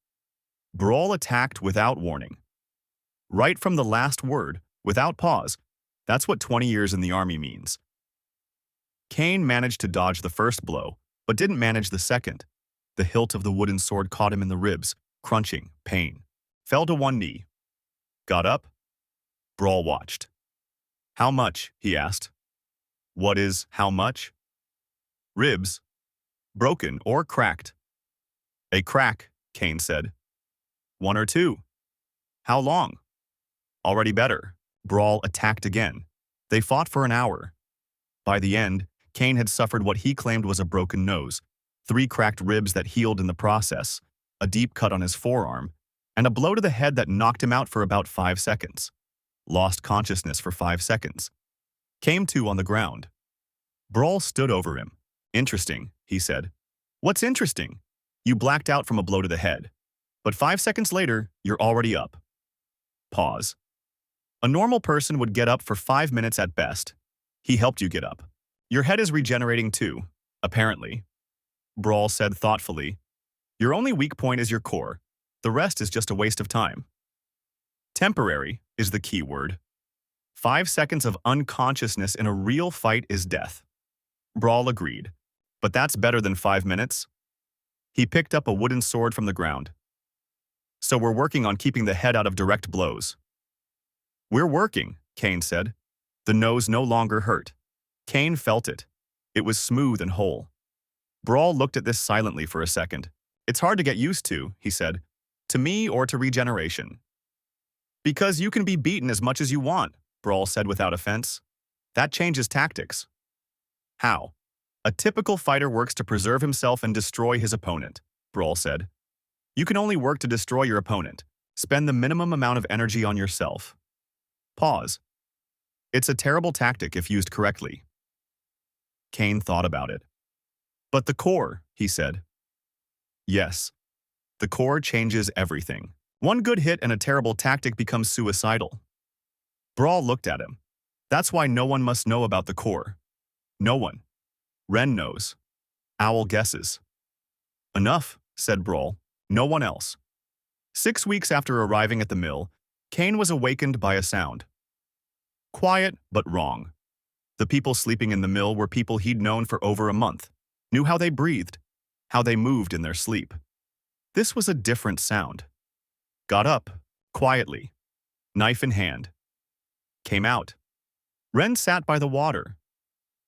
Brawl attacked without warning. Right from the last word, without pause. That's what 20 years in the army means. Kane managed to dodge the first blow, but didn't manage the second. The hilt of the wooden sword caught him in the ribs, crunching, pain. Fell to one knee. Got up. Brawl watched. How much? He asked. What is how much? Ribs. Broken or cracked. A crack, Kane said. 1 or 2. How long? Already better. Brawl attacked again. They fought for an hour. By the end, Kane had suffered what he claimed was a broken nose, 3 cracked ribs that healed in the process, a deep cut on his forearm, and a blow to the head that knocked him out for about 5 seconds. Lost consciousness for 5 seconds. Came to on the ground. Brawl stood over him. Interesting, he said. What's interesting? You blacked out from a blow to the head. But 5 seconds later, you're already up. Pause. A normal person would get up for 5 minutes at best. He helped you get up. Your head is regenerating too, apparently. Brawl said thoughtfully. Your only weak point is your core. The rest is just a waste of time. Temporary is the key word. 5 seconds of unconsciousness in a real fight is death. Brawl agreed. But that's better than 5 minutes. He picked up a wooden sword from the ground. So we're working on keeping the head out of direct blows. We're working, Kane said. The nose no longer hurt. Kane felt it. It was smooth and whole. Brawl looked at this silently for a second. It's hard to get used to, he said. To me or to regeneration. Because you can be beaten as much as you want, Brawl said without offense. That changes tactics. How? A typical fighter works to preserve himself and destroy his opponent, Brawl said. You can only work to destroy your opponent. Spend the minimum amount of energy on yourself. Pause. It's a terrible tactic if used correctly. Kane thought about it. But the core, he said. Yes. The core changes everything. One good hit and a terrible tactic becomes suicidal. Brawl looked at him. That's why no one must know about the core. No one. Ren knows. Owl guesses. Enough, said Brawl. No one else. 6 weeks after arriving at the mill, Kane was awakened by a sound. Quiet, but wrong. The people sleeping in the mill were people he'd known for over a month, knew how they breathed, how they moved in their sleep. This was a different sound. Got up, quietly, knife in hand. Came out. Ren sat by the water,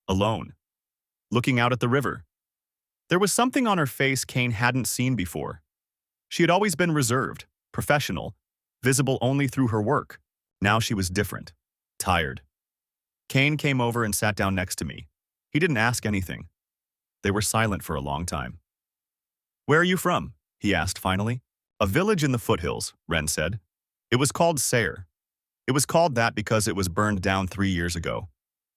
alone, looking out at the river. There was something on her face Kane hadn't seen before. She had always been reserved, professional, visible only through her work. Now she was different, tired. Kane came over and sat down next to me. He didn't ask anything. They were silent for a long time. Where are you from? He asked finally. A village in the foothills, Ren said. It was called Sayre. It was called that because it was burned down 3 years ago.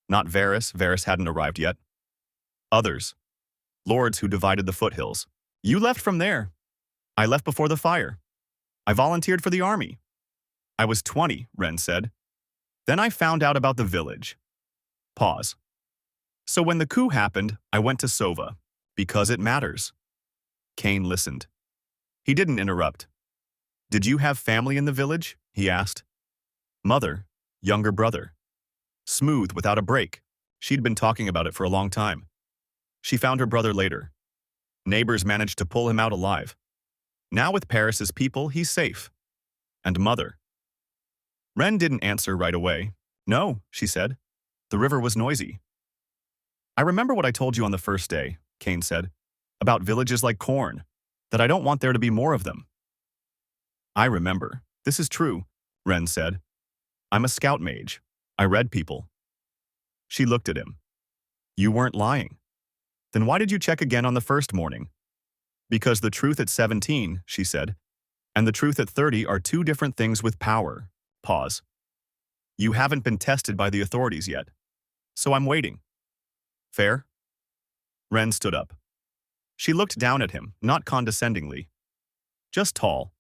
Not Varys. Varys hadn't arrived yet. Others. Lords who divided the foothills. You left from there. I left before the fire. I volunteered for the army. I was 20, Ren said. Then I found out about the village. Pause. So when the coup happened, I went to Sova. Because it matters. Kane listened. He didn't interrupt. Did you have family in the village? He asked. Mother, younger brother. Smooth, without a break. She'd been talking about it for a long time. She found her brother later. Neighbors managed to pull him out alive. Now with Paris's people, he's safe. And mother. Ren didn't answer right away. No, she said. The river was noisy. I remember what I told you on the first day, Kane said, about villages like Korn, that I don't want there to be more of them. I remember. This is true, Ren said. I'm a scout mage. I read people. She looked at him. You weren't lying. Then why did you check again on the first morning? Because the truth at 17, she said, and the truth at 30 are two different things with power. Pause. You haven't been tested by the authorities yet, so I'm waiting. Fair? Ren stood up. She looked down at him, not condescendingly. Just tall.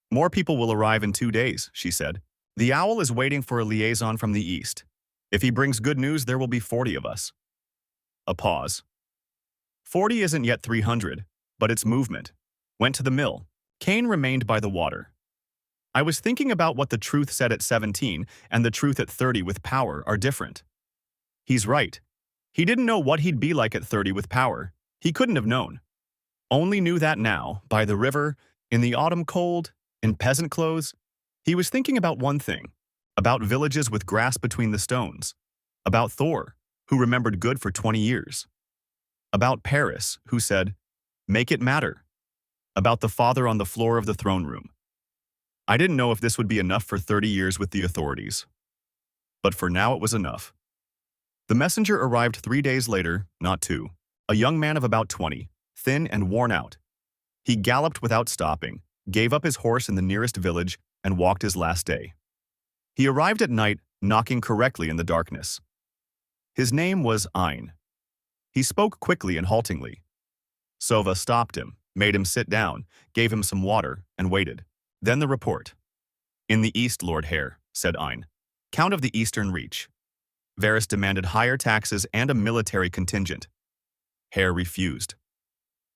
More people will arrive in 2 days, she said. The owl is waiting for a liaison from the east. If he brings good news, there will be 40 of us. A pause. 40 isn't yet 300, but it's movement. Went to the mill. Kane remained by the water. I was thinking about what the truth said at 17 and the truth at 30 with power are different. He's right. He didn't know what he'd be like at 30 with power. He couldn't have known. Only knew that now, by the river, in the autumn cold, in peasant clothes. He was thinking about one thing, about villages with grass between the stones, about Thor, who remembered good for 20 years, about Paris, who said, make it matter, about the father on the floor of the throne room. I didn't know if this would be enough for 30 years with the authorities. But for now it was enough. The messenger arrived 3 days later, not 2, a young man of about 20, thin and worn out. He galloped without stopping, gave up his horse in the nearest village, and walked his last day. He arrived at night, knocking correctly in the darkness. His name was Ein. He spoke quickly and haltingly. Sova stopped him, made him sit down, gave him some water, and waited. Then the report. In the east, Lord Hare, said Ein. Count of the Eastern Reach. Varys demanded higher taxes and a military contingent. Hare refused.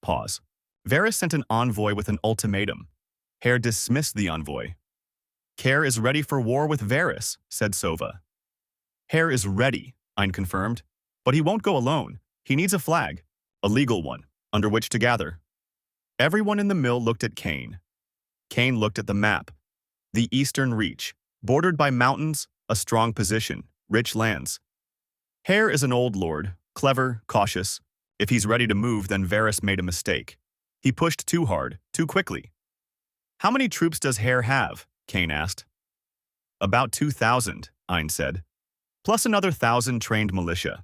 Pause. Varys sent an envoy with an ultimatum. Hare dismissed the envoy. Hare is ready for war with Varys, said Sova. Hare is ready, Ein confirmed. But he won't go alone. He needs a flag, a legal one, under which to gather. Everyone in the mill looked at Kane. Kane looked at the map. The Eastern Reach, bordered by mountains, a strong position, rich lands. Hare is an old lord, clever, cautious. If he's ready to move, then Varys made a mistake. He pushed too hard, too quickly. How many troops does Hare have? Kane asked. About 2,000, Ein said, plus another 1,000 trained militia.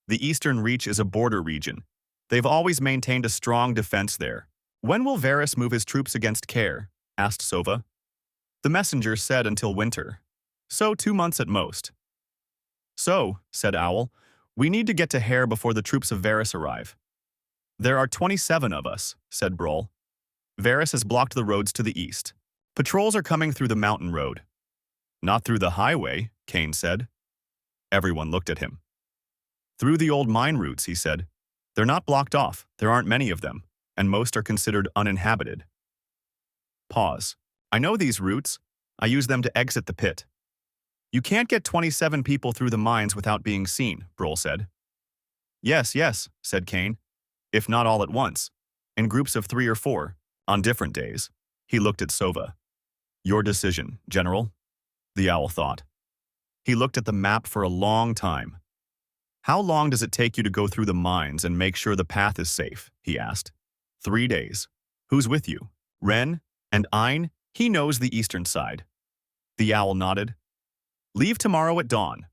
The Eastern Reach is a border region. They've always maintained a strong defense there. When will Varys move his troops against Care? Asked Sova. The messenger said until winter. So 2 months at most. So, said Owl, we need to get to Hare before the troops of Varys arrive. There are 27 of us, said Broll. Varys has blocked the roads to the east. Patrols are coming through the mountain road. Not through the highway, Kane said. Everyone looked at him. Through the old mine routes, he said. They're not blocked off, there aren't many of them, and most are considered uninhabited. Pause. I know these routes. I use them to exit the pit. You can't get 27 people through the mines without being seen, Broll said. Yes, said Kane. If not all at once. In groups of 3 or 4, on different days. He looked at Sova. Your decision, General, the owl thought. He looked at the map for a long time. How long does it take you to go through the mines and make sure the path is safe? He asked. 3 days. Who's with you? Ren? And Ein? He knows the eastern side. The owl nodded. Leave tomorrow at dawn.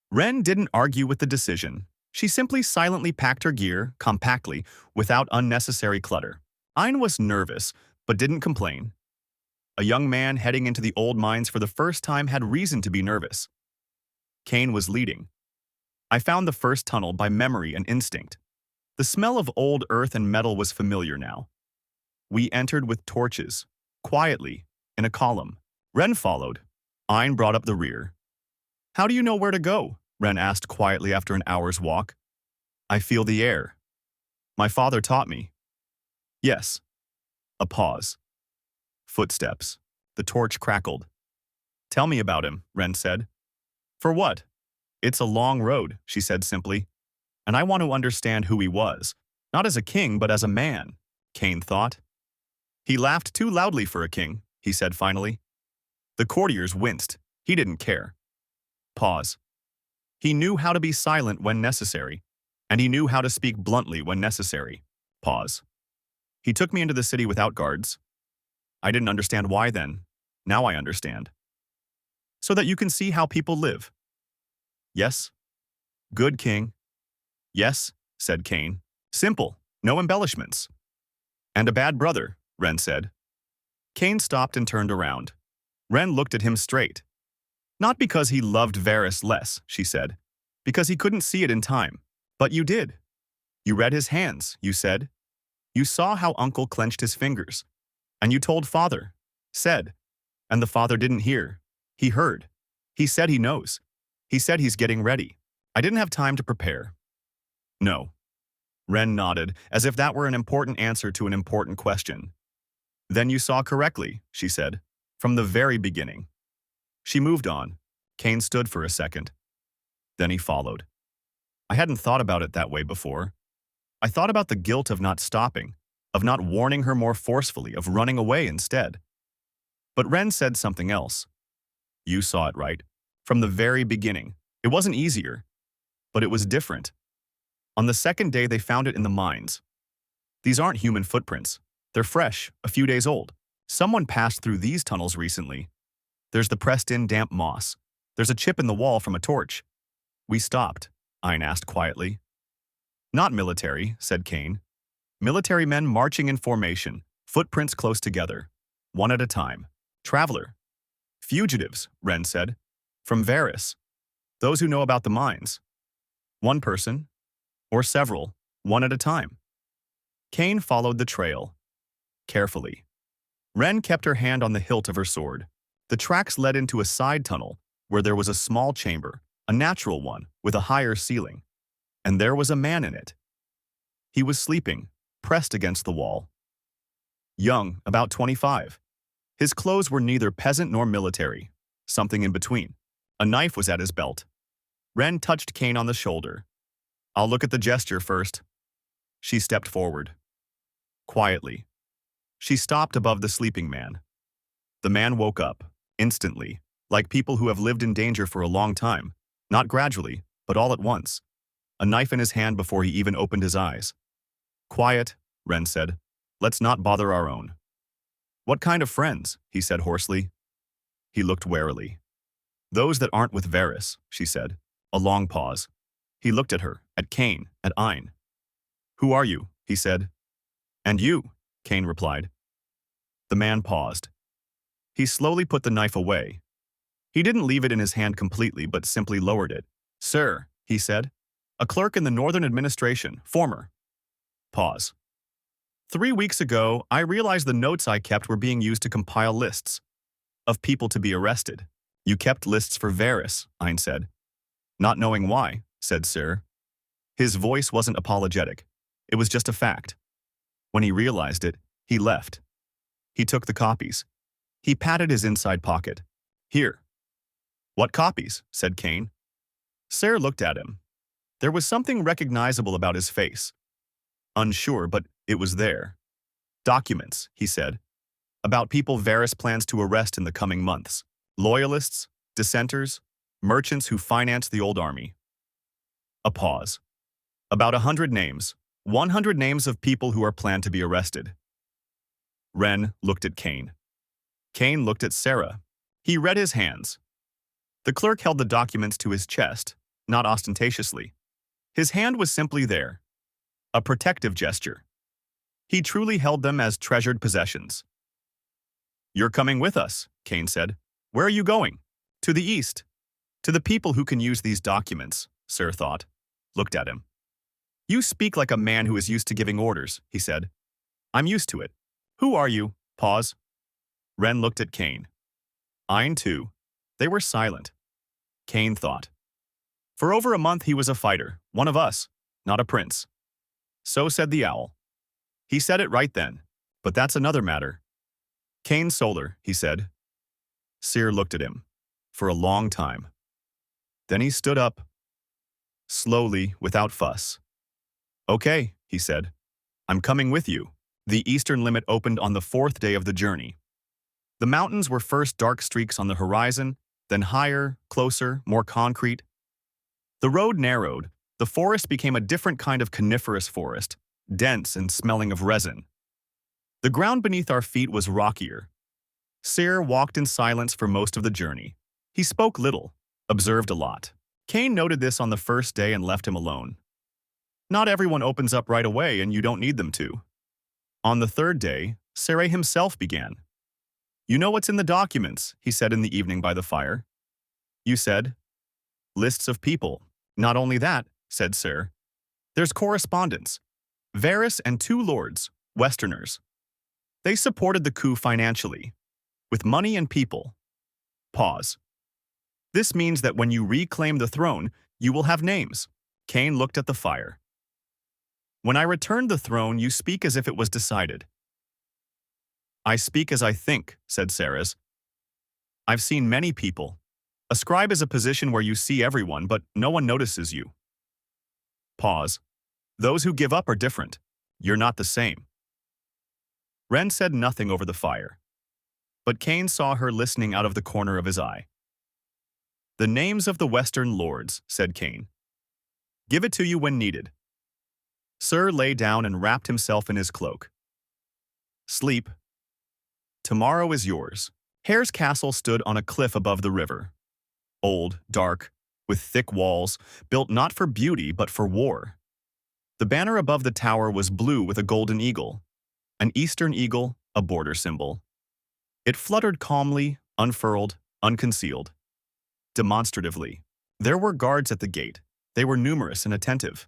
Ren didn't argue with the decision. She simply silently packed her gear, compactly, without unnecessary clutter. Ein was nervous, but didn't complain. A young man heading into the old mines for the first time had reason to be nervous. Kane was leading. I found the first tunnel by memory and instinct. The smell of old earth and metal was familiar now. We entered with torches, quietly, in a column. Ren followed. Ein brought up the rear. How do you know where to go? Ren asked quietly after an hour's walk. I feel the air. My father taught me. Yes. A pause. Footsteps. The torch crackled. Tell me about him, Ren said. For what? It's a long road, she said simply. And I want to understand who he was. Not as a king, but as a man, Kane thought. He laughed too loudly for a king, he said finally. The courtiers winced. He didn't care. Pause. He knew how to be silent when necessary, and he knew how to speak bluntly when necessary. Pause. He took me into the city without guards. I didn't understand why then. Now I understand. So that you can see how people live. Yes? Good, King. Yes, said Cain. Simple, no embellishments. And a bad brother, Ren said. Cain stopped and turned around. Ren looked at him straight. Not because he loved Varys less, she said. Because he couldn't see it in time. But you did. You read his hands, you said. You saw how Uncle clenched his fingers. And you told Father. Said. And the father didn't hear. He heard. He said he knows. He said he's getting ready. I didn't have time to prepare. No. Ren nodded, as if that were an important answer to an important question. Then you saw correctly, she said. From the very beginning. She moved on. Cain stood for a second. Then he followed. I hadn't thought about it that way before. I thought about the guilt of not stopping, of not warning her more forcefully, of running away instead. But Ren said something else. You saw it right. From the very beginning. It wasn't easier, but it was different. On the second day, they found it in the mines. These aren't human footprints. They're fresh, a few days old. Someone passed through these tunnels recently. There's the pressed-in damp moss. There's a chip in the wall from a torch. We stopped, Ayn asked quietly. Not military, said Cain. Military men marching in formation, footprints close together, one at a time. Traveler. Fugitives, Ren said. From Varys. Those who know about the mines. One person, or several, one at a time. Cain followed the trail. Carefully. Ren kept her hand on the hilt of her sword. The tracks led into a side tunnel where there was a small chamber, a natural one, with a higher ceiling. And there was a man in it. He was sleeping, pressed against the wall. Young, about 25. His clothes were neither peasant nor military, something in between. A knife was at his belt. Ren touched Cain on the shoulder. I'll look at the gesture first. She stepped forward. Quietly. She stopped above the sleeping man. The man woke up, instantly, like people who have lived in danger for a long time, not gradually, but all at once. A knife in his hand before he even opened his eyes. Quiet, Ren said. Let's not bother our own. What kind of friends? He said hoarsely. He looked warily. Those that aren't with Varys, she said. A long pause. He looked at her, at Cain, at Ayn. Who are you? He said. And you, Cain replied. The man paused. He slowly put the knife away. He didn't leave it in his hand completely, but simply lowered it. Sir, he said. A clerk in the Northern Administration, former. Pause. 3 weeks ago, I realized the notes I kept were being used to compile lists of people to be arrested. You kept lists for Varys, Ayn said. Not knowing why, said Sir. His voice wasn't apologetic. It was just a fact. When he realized it, he left. He took the copies. He patted his inside pocket. Here. What copies? Said Cain. Sir looked at him. There was something recognizable about his face. Unsure, but it was there. Documents, he said. About people Varys plans to arrest in the coming months. Loyalists, dissenters, merchants who finance the old army. A pause. About 100 names. 100 names of people who are planned to be arrested. Ren looked at Cain. Cain looked at Sarah. He read his hands. The clerk held the documents to his chest, not ostentatiously. His hand was simply there. A protective gesture. He truly held them as treasured possessions. You're coming with us, Cain said. Where are you going? To the east. To the people who can use these documents, Sir thought. Looked at him. You speak like a man who is used to giving orders, he said. I'm used to it. Who are you? Pause. Ren looked at Cain. Ayn too. They were silent. Cain thought. For over a month he was a fighter, one of us, not a prince. So said the owl. He said it right then, but that's another matter. Cain Solar, he said. Seer looked at him. For a long time. Then he stood up. Slowly, without fuss. Okay, he said. I'm coming with you. The eastern limit opened on the 4th day of the journey. The mountains were first dark streaks on the horizon, then higher, closer, more concrete. The road narrowed. The forest became a different kind of coniferous forest, dense and smelling of resin. The ground beneath our feet was rockier. Ser walked in silence for most of the journey. He spoke little, observed a lot. Cain noted this on the first day and left him alone. Not everyone opens up right away, and you don't need them to. On the third day, Ser himself began. "You know what's in the documents," he said in the evening by the fire. "You said, lists of people." "Not only that," said Ser. "There's correspondence. Varys and 2 lords, Westerners. They supported the coup financially, with money and people." Pause. "This means that when you reclaim the throne, you will have names." Cain looked at the fire. "When I return the throne, you speak as if it was decided." "I speak as I think," said Ceres. "I've seen many people. A scribe is a position where you see everyone, but no one notices you." Pause. "Those who give up are different. You're not the same." Ren said nothing over the fire, but Cain saw her listening out of the corner of his eye. "The names of the Western lords," said Cain. "Give it to you when needed." Ser lay down and wrapped himself in his cloak. "Sleep. Tomorrow is yours." Hare's castle stood on a cliff above the river. Old, dark, with thick walls, built not for beauty but for war. The banner above the tower was blue with a golden eagle, an eastern eagle, a border symbol. It fluttered calmly, unfurled, unconcealed. Demonstratively. There were guards at the gate. They were numerous and attentive.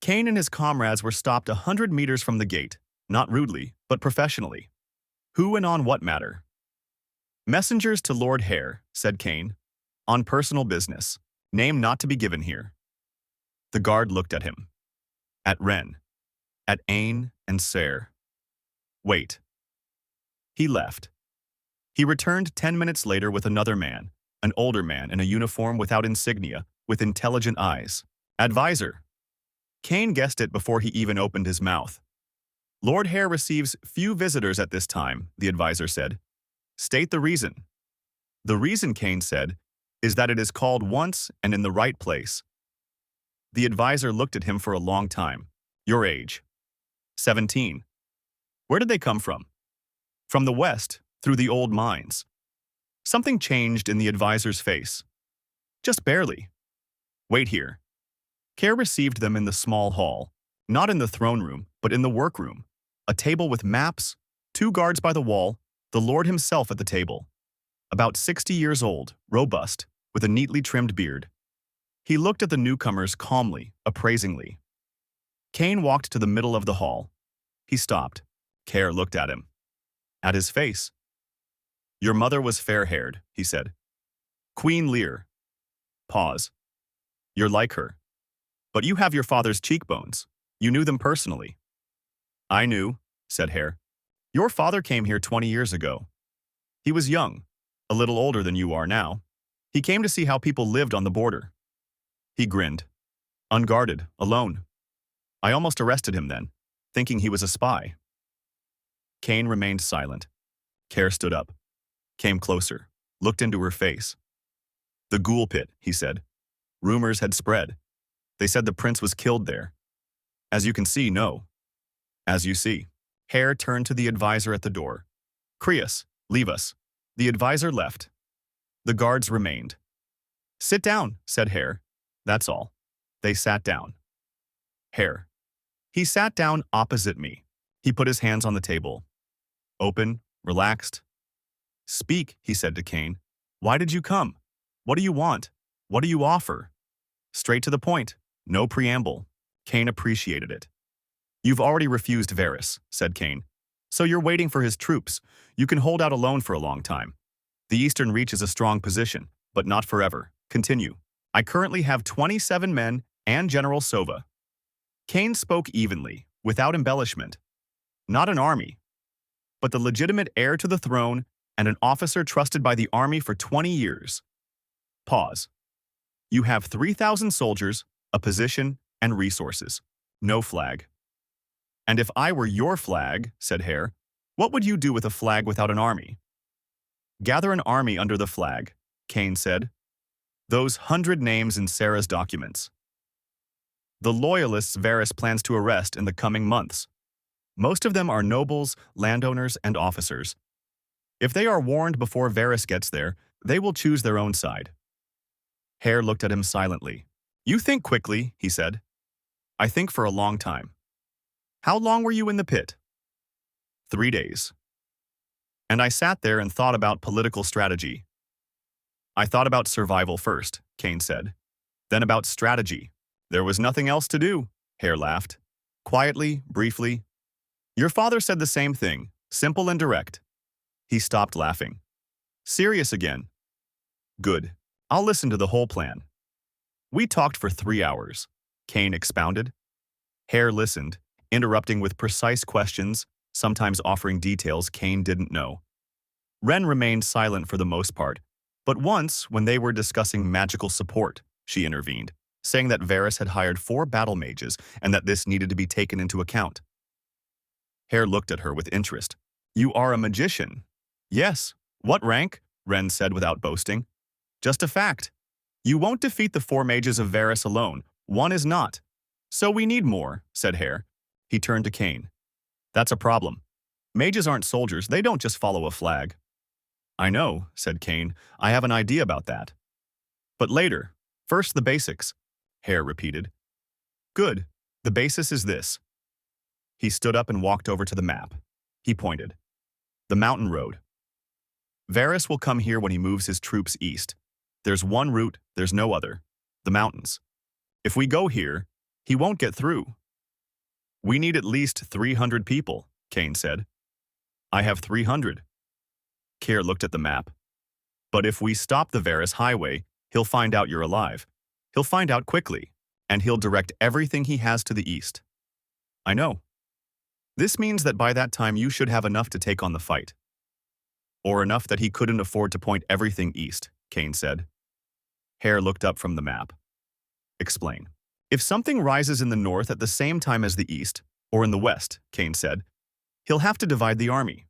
Cain and his comrades were stopped 100 meters from the gate, not rudely, but professionally. Who and on what matter? "Messengers to Lord Hare," said Cain. "On personal business. Name not to be given here." The guard looked at him. At Ren. At Ain and Ser. "Wait." He left. He returned 10 minutes later with another man, an older man in a uniform without insignia, with intelligent eyes. "Advisor." Cain guessed it before he even opened his mouth. "Lord Hare receives few visitors at this time," the advisor said. "State the reason." "The reason," Cain said, "is that it is called once and in the right place." The advisor looked at him for a long time. "Your age?" 17. "Where did they come from?" "From the west, through the old mines." Something changed in the advisor's face. "Just barely." "Wait here." Care received them in the small hall, not in the throne room, but in the workroom. A table with maps, 2 guards by the wall, the Lord himself at the table. About 60 years old, robust, with a neatly trimmed beard. He looked at the newcomers calmly, appraisingly. Cain walked to the middle of the hall. He stopped. Care looked at him. At his face. "Your mother was fair-haired," he said. "Queen Lear." Pause. "You're like her. But you have your father's cheekbones. You knew them personally." "I knew," said Hare. "Your father came here 20 years ago. He was young, a little older than you are now. He came to see how people lived on the border." He grinned. "Unguarded, alone. I almost arrested him then, thinking he was a spy." Cain remained silent. Care stood up, came closer, looked into her face. "The ghoul pit," he said. "Rumors had spread. They said the prince was killed there. As you can see, no. As you see." Hare turned to the advisor at the door. "Creus, leave us." The advisor left. The guards remained. "Sit down," said Hare. "That's all." They sat down. Hare. He sat down opposite me. He put his hands on the table. Open, relaxed. "Speak," he said to Cain. "Why did you come? What do you want? What do you offer?" Straight to the point. No preamble. Cain appreciated it. "You've already refused Varys," said Cain. "So you're waiting for his troops. You can hold out alone for a long time. The Eastern Reach is a strong position, but not forever. Continue. I currently have 27 men and General Sova." Cain spoke evenly, without embellishment. Not an army, but the legitimate heir to the throne and an officer trusted by the army for 20 years. Pause. "You have 3,000 soldiers, a position, and resources. No flag." "And if I were your flag," said Hare, "what would you do with a flag without an army?" "Gather an army under the flag." Kane said. Those 100 names in Sarah's documents. The loyalists Varys plans to arrest in the coming months. Most of them are nobles, landowners, and officers. If they are warned before Varys gets there, they will choose their own side. Hare looked at him silently. You think quickly, he said. I think for a long time. How long were you in the pit? 3 days. And I sat there and thought about political strategy. I thought about survival first, Kane said. Then about strategy. There was nothing else to do, Hare laughed. Quietly, briefly. Your father said the same thing, simple and direct. He stopped laughing. Serious again. Good. I'll listen to the whole plan. We talked for 3 hours, Kane expounded. Hare listened, interrupting with precise questions, sometimes offering details Kane didn't know. Ren remained silent for the most part, but once, when they were discussing magical support, she intervened, saying that Varys had hired 4 battle mages and that this needed to be taken into account. Hare looked at her with interest. You are a magician. Yes. What rank? Ren said without boasting. Just a fact. You won't defeat the 4 mages of Varys alone. One is not. So we need more, said Hare. He turned to Kane. That's a problem. Mages aren't soldiers. They don't just follow a flag. I know, said Kane. I have an idea about that. But later. First the basics, Hare repeated. Good. The basis is this. He stood up and walked over to the map. He pointed. The mountain road. Varys will come here when he moves his troops east. There's one route, there's no other. The mountains. If we go here, he won't get through. We need at least 300 people, Kane said. I have 300. Keir looked at the map. But if we stop the Varys highway, he'll find out you're alive. He'll find out quickly, and he'll direct everything he has to the east. I know. This means that by that time you should have enough to take on the fight. Or enough that he couldn't afford to point everything east, Kane said. Hare looked up from the map. Explain. If something rises in the north at the same time as the east, or in the west, Kane said, he'll have to divide the army.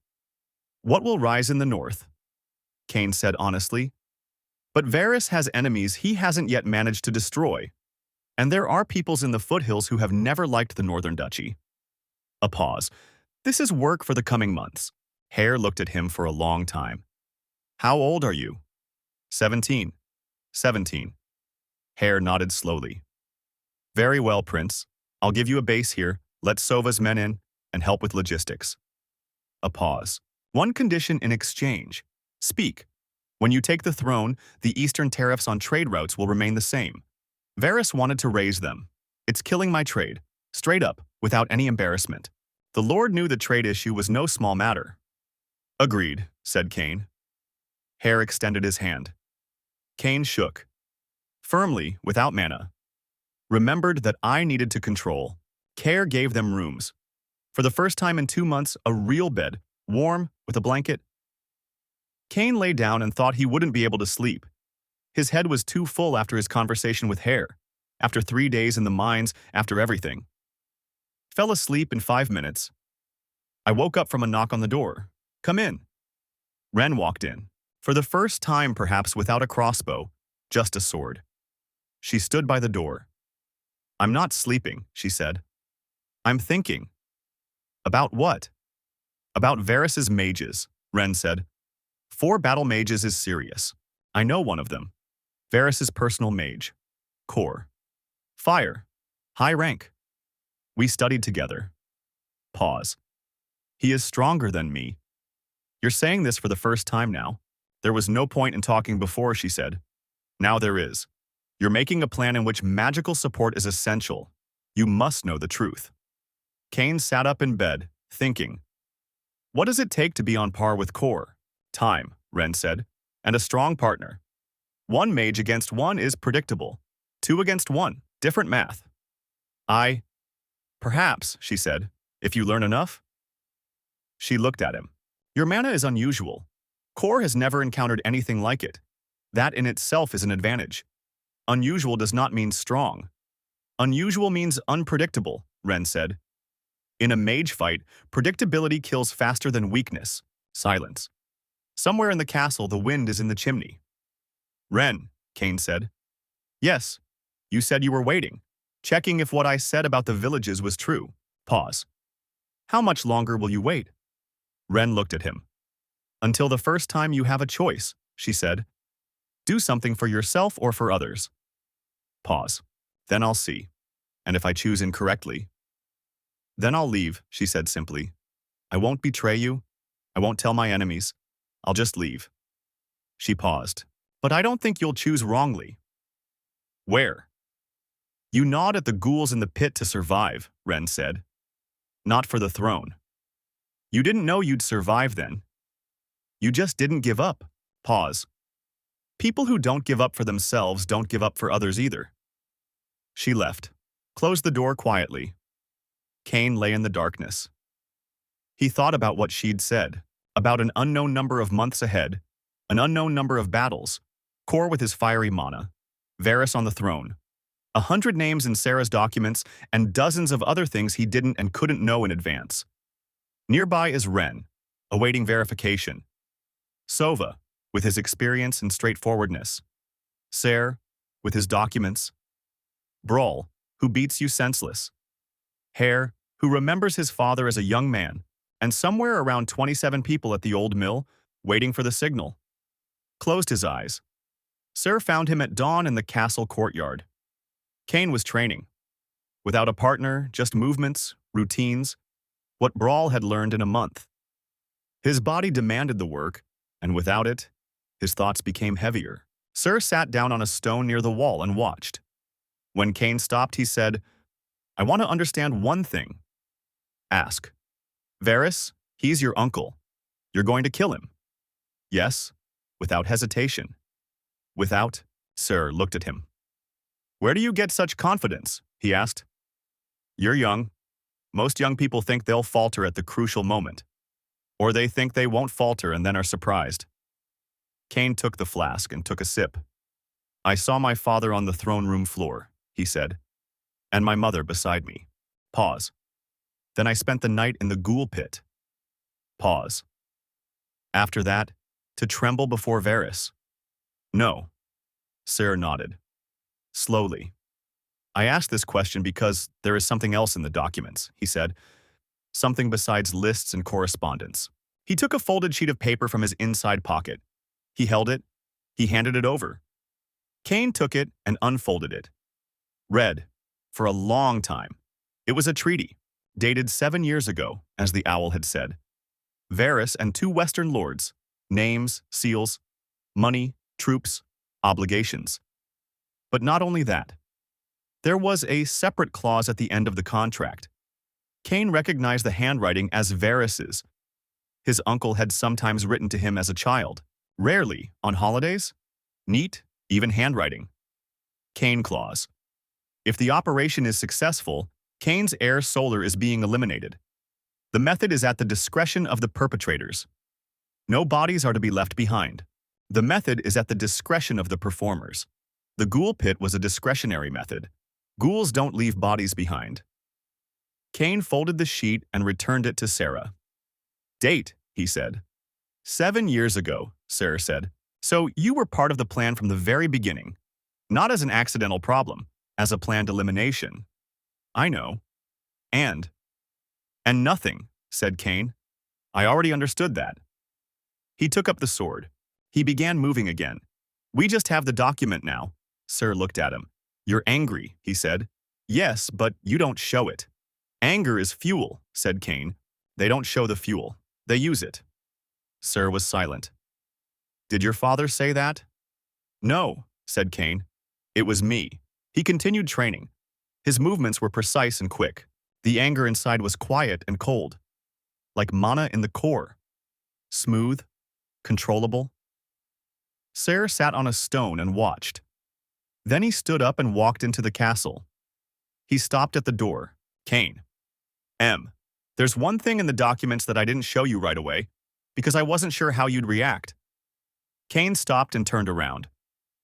What will rise in the north? Kane said honestly. But Varys has enemies he hasn't yet managed to destroy. And there are peoples in the foothills who have never liked the northern duchy. A pause. This is work for the coming months. Hare looked at him for a long time. How old are you? 17. 17. Hare nodded slowly. Very well, Prince. I'll give you a base here, let Sova's men in, and help with logistics. A pause. One condition in exchange. Speak. When you take the throne, the eastern tariffs on trade routes will remain the same. Varys wanted to raise them. It's killing my trade. Straight up, without any embarrassment. The Lord knew the trade issue was no small matter. Agreed, said Kane. Hare extended his hand. Kane shook. Firmly, without mana. Remembered that I needed to control. Care gave them rooms. For the first time in 2 months, a real bed, warm, with a blanket. Kane lay down and thought he wouldn't be able to sleep. His head was too full after his conversation with Hare, after 3 days in the mines, after everything. Fell asleep in 5 minutes. I woke up from a knock on the door. Come in. Ren walked in, for the first time perhaps without a crossbow, just a sword. She stood by the door. I'm not sleeping, she said. I'm thinking. About what? About Varys's mages, Ren said. 4 battle mages is serious. I know one of them. Varys's personal mage. Core. Fire. High rank. We studied together. Pause. He is stronger than me. You're saying this for the first time now. There was no point in talking before, she said. Now there is. You're making a plan in which magical support is essential. You must know the truth. Kane sat up in bed, thinking. What does it take to be on par with Core? Time, Ren said, and a strong partner. 1 mage against 1 is predictable. 2 against 1, different math. Perhaps, she said, if you learn enough. She looked at him. Your mana is unusual. Core has never encountered anything like it. That in itself is an advantage. Unusual does not mean strong. Unusual means unpredictable, Ren said. In a mage fight, predictability kills faster than weakness. Silence. Somewhere in the castle, the wind is in the chimney. Ren, Kane said. Yes, you said you were waiting, checking if what I said about the villages was true. Pause. How much longer will you wait? Ren looked at him. Until the first time you have a choice, she said. Do something for yourself or for others. Pause. Then I'll see. And if I choose incorrectly, then I'll leave, she said simply. I won't betray you. I won't tell my enemies. I'll just leave. She paused. But I don't think you'll choose wrongly. Where? You gnawed at the ghouls in the pit to survive, Ren said. Not for the throne. You didn't know you'd survive then. You just didn't give up. Pause. People who don't give up for themselves don't give up for others either. She left, closed the door quietly. Kane lay in the darkness. He thought about what she'd said, about an unknown number of months ahead, an unknown number of battles, Kor with his fiery mana, Varys on the throne, 100 names in Sarah's documents, and dozens of other things he didn't and couldn't know in advance. Nearby is Ren, awaiting verification. Sova, with his experience and straightforwardness. Ser, with his documents. Brawl, who beats you senseless. Hare, who remembers his father as a young man, and somewhere around 27 people at the old mill, waiting for the signal. Closed his eyes. Ser found him at dawn in the castle courtyard. Kane was training. Without a partner, just movements, routines, what Brawl had learned in a month. His body demanded the work, and without it, his thoughts became heavier. Ser sat down on a stone near the wall and watched. When Kane stopped, he said, I want to understand one thing. Ask. Varys, he's your uncle. You're going to kill him. Yes, without hesitation. Without, Ser looked at him. Where do you get such confidence? He asked. You're young. Most young people think they'll falter at the crucial moment. Or they think they won't falter and then are surprised. Kane took the flask and took a sip. I saw my father on the throne room floor, he said, and my mother beside me. Pause. Then I spent the night in the ghoul pit. Pause. After that, to tremble before Varys. No. Ser nodded. Slowly. I asked this question because there is something else in the documents, he said. Something besides lists and correspondence. He took a folded sheet of paper from his inside pocket. He held it. He handed it over. Kane took it and unfolded it. Read. For a long time. It was a treaty, dated 7 years ago, as the owl had said. Varys and 2 Western lords, names, seals, money, troops, obligations. But not only that. There was a separate clause at the end of the contract. Kane recognized the handwriting as Varys's. His uncle had sometimes written to him as a child, rarely on holidays. Neat, even handwriting. Kane clause. If the operation is successful, Kane's heir solar is being eliminated. The method is at the discretion of the perpetrators. No bodies are to be left behind. The method is at the discretion of the performers. The ghoul pit was a discretionary method. Ghouls don't leave bodies behind. Kane folded the sheet and returned it to Sarah. Date, he said. 7 years ago, Sarah said. So you were part of the plan from the very beginning. Not as an accidental problem, as a planned elimination. I know. And nothing, said Kane. I already understood that. He took up the sword. He began moving again. We just have the document now. Sir looked at him. You're angry, he said. Yes, but you don't show it. Anger is fuel, said Kane. They don't show the fuel. They use it. Sir was silent. Did your father say that? No, said Kane. It was me. He continued training. His movements were precise and quick. The anger inside was quiet and cold. Like mana in the core. Smooth, controllable. Ser sat on a stone and watched. Then he stood up and walked into the castle. He stopped at the door. Kane. There's one thing in the documents that I didn't show you right away, because I wasn't sure how you'd react. Kane stopped and turned around.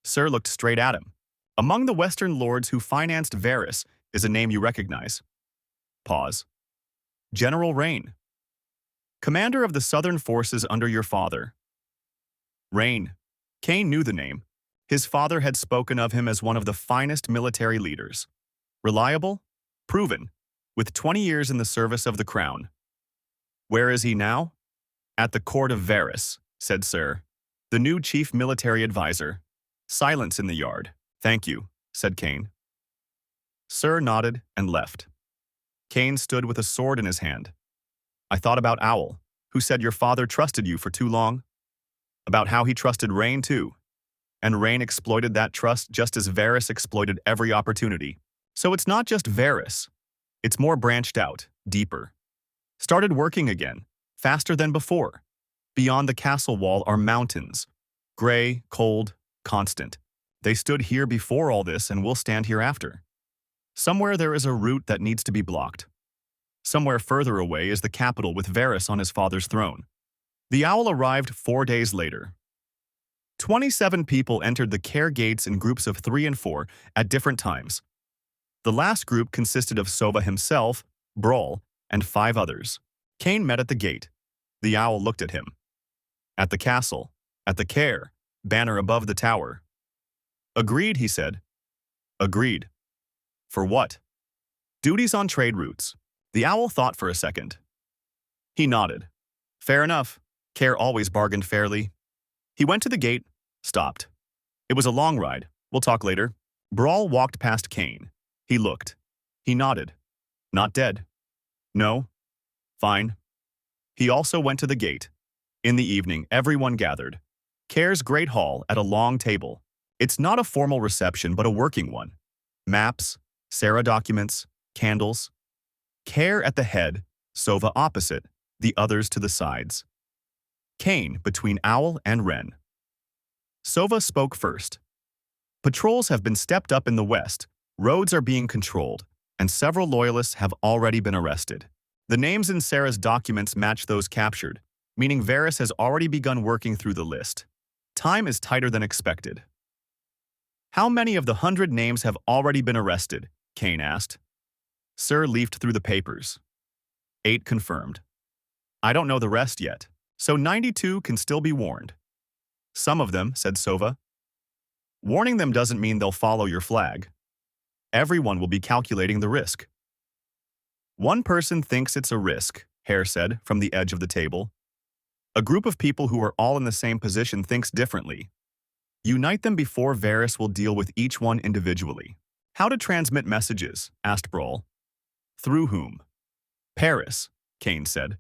Ser looked straight at him. Among the Western lords who financed Varys is a name you recognize. Pause. General Rain. Commander of the southern forces under your father. Rain. Kane knew the name. His father had spoken of him as one of the finest military leaders. Reliable? Proven, with 20 years in the service of the crown. Where is he now? At the court of Varys, said Sir, the new chief military advisor. Silence in the yard. Thank you, said Cain. Sir nodded and left. Cain stood with a sword in his hand. I thought about Owl, who said your father trusted you for too long. About how he trusted Rain too. And Rain exploited that trust just as Varys exploited every opportunity. So it's not just Varys. It's more branched out, deeper. Started working again, faster than before. Beyond the castle wall are mountains. Gray, cold, constant. They stood here before all this and will stand here after. Somewhere there is a route that needs to be blocked. Somewhere further away is the capital with Varys on his father's throne. The owl arrived 4 days later. 27 people entered the care gates in groups of 3 and 4 at different times. The last group consisted of Sova himself, Brawl, and 5 others. Cain met at the gate. The owl looked at him. At the castle, at the care, banner above the tower. Agreed, he said. Agreed. For what? Duties on trade routes. The owl thought for a second. He nodded. Fair enough. Care always bargained fairly. He went to the gate, stopped. It was a long ride. We'll talk later. Brawl walked past Cain. He looked. He nodded. Not dead. No. Fine. He also went to the gate. In the evening, everyone gathered. Care's great hall at a long table. It's not a formal reception, but a working one. Maps, Sarah documents, candles. Care at the head, Sova opposite, the others to the sides. Cain between Owl and Wren. Sova spoke first. Patrols have been stepped up in the west, roads are being controlled, and several loyalists have already been arrested. The names in Sarah's documents match those captured, meaning Varys has already begun working through the list. Time is tighter than expected. How many of the 100 names have already been arrested? Cain asked. Sir leafed through the papers. 8 confirmed. I don't know the rest yet, so 92 can still be warned. Some of them, said Sova. Warning them doesn't mean they'll follow your flag. Everyone will be calculating the risk. One person thinks it's a risk, Hare said from the edge of the table. A group of people who are all in the same position thinks differently. Unite them before Varys will deal with each one individually. How to transmit messages? Asked Brawl. Through whom? Paris, Cain said.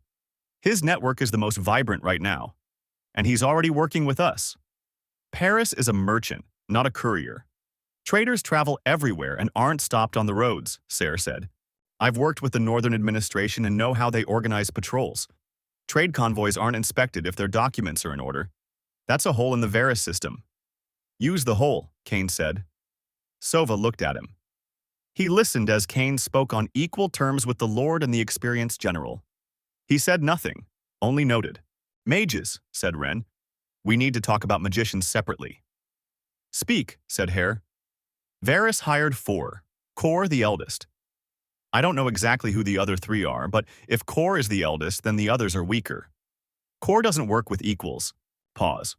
His network is the most vibrant right now, and he's already working with us. Paris is a merchant, not a courier. Traders travel everywhere and aren't stopped on the roads, Sarah said. I've worked with the Northern Administration and know how they organize patrols. Trade convoys aren't inspected if their documents are in order. That's a hole in the Varys system. Use the hole, Cain said. Sova looked at him. He listened as Cain spoke on equal terms with the Lord and the experienced general. He said nothing, only noted. Mages, said Wren. We need to talk about magicians separately. Speak, said Hare. Varys hired 4, Kor the eldest. I don't know exactly who the other 3 are, but if Kor is the eldest, then the others are weaker. Kor doesn't work with equals. Pause.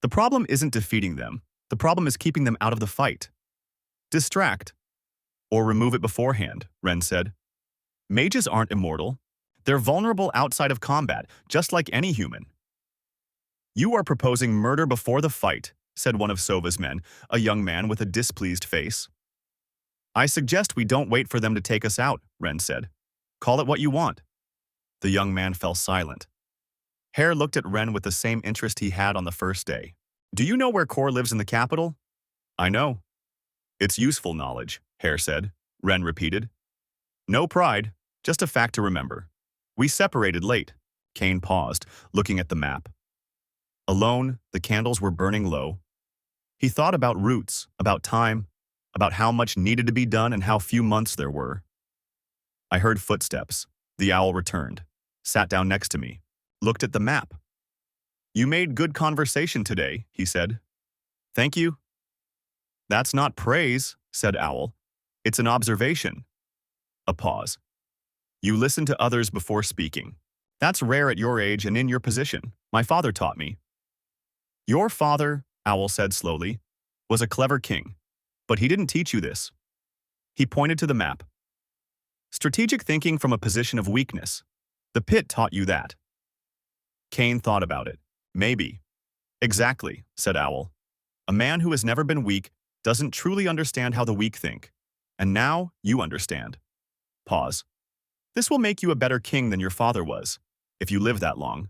The problem isn't defeating them. The problem is keeping them out of the fight. Distract. Or remove it beforehand, Wren said. Mages aren't immortal. They're vulnerable outside of combat, just like any human. You are proposing murder before the fight, said one of Sova's men, a young man with a displeased face. I suggest we don't wait for them to take us out, Wren said. Call it what you want. The young man fell silent. Hare looked at Wren with the same interest he had on the first day. Do you know where Kor lives in the capital? I know. It's useful knowledge, Hare said. Wren repeated. No pride, just a fact to remember. We separated late. Cain paused, looking at the map. Alone, the candles were burning low. He thought about routes, about time, about how much needed to be done and how few months there were. I heard footsteps. The owl returned, sat down next to me, looked at the map. You made good conversation today, he said. Thank you. That's not praise, said Owl. It's an observation. A pause. You listen to others before speaking. That's rare at your age and in your position. My father taught me. Your father, Owl said slowly, was a clever king, but he didn't teach you this. He pointed to the map. Strategic thinking from a position of weakness. The pit taught you that. Cain thought about it. Maybe. Exactly, said Owl. A man who has never been weak doesn't truly understand how the weak think. And now you understand. Pause. This will make you a better king than your father was, if you live that long.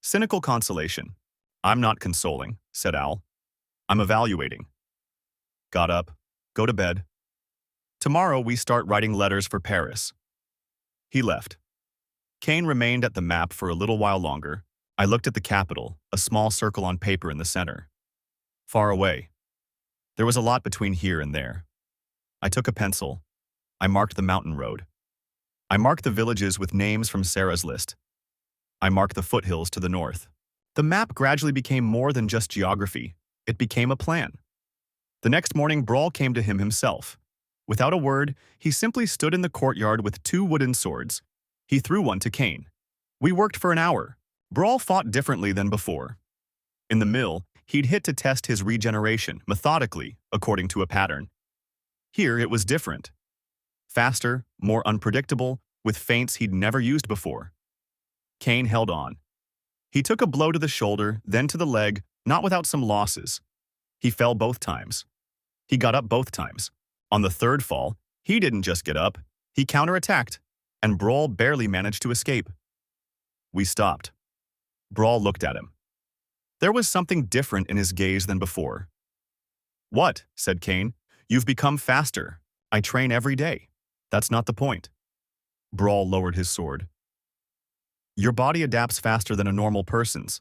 Cynical consolation. I'm not consoling, said Owl. I'm evaluating. Got up. Go to bed. Tomorrow we start writing letters for Paris. He left. Cain remained at the map for a little while longer. I looked at the capital, a small circle on paper in the center. Far away. There was a lot between here and there. I took a pencil. I marked the mountain road. I marked the villages with names from Sarah's list. I marked the foothills to the north. The map gradually became more than just geography. It became a plan. The next morning, Brawl came to him himself. Without a word, he simply stood in the courtyard with 2 wooden swords. He threw one to Cain. We worked for an hour. Brawl fought differently than before. In the mill, he'd hit to test his regeneration, methodically, according to a pattern. Here it was different. Faster, more unpredictable, with feints he'd never used before. Cain held on. He took a blow to the shoulder, then to the leg, not without some losses. He fell both times. He got up both times. On the third fall, he didn't just get up, he counterattacked, and Brawl barely managed to escape. We stopped. Brawl looked at him. There was something different in his gaze than before. What? Said Cain. You've become faster. I train every day. That's not the point. Brawl lowered his sword. Your body adapts faster than a normal person's.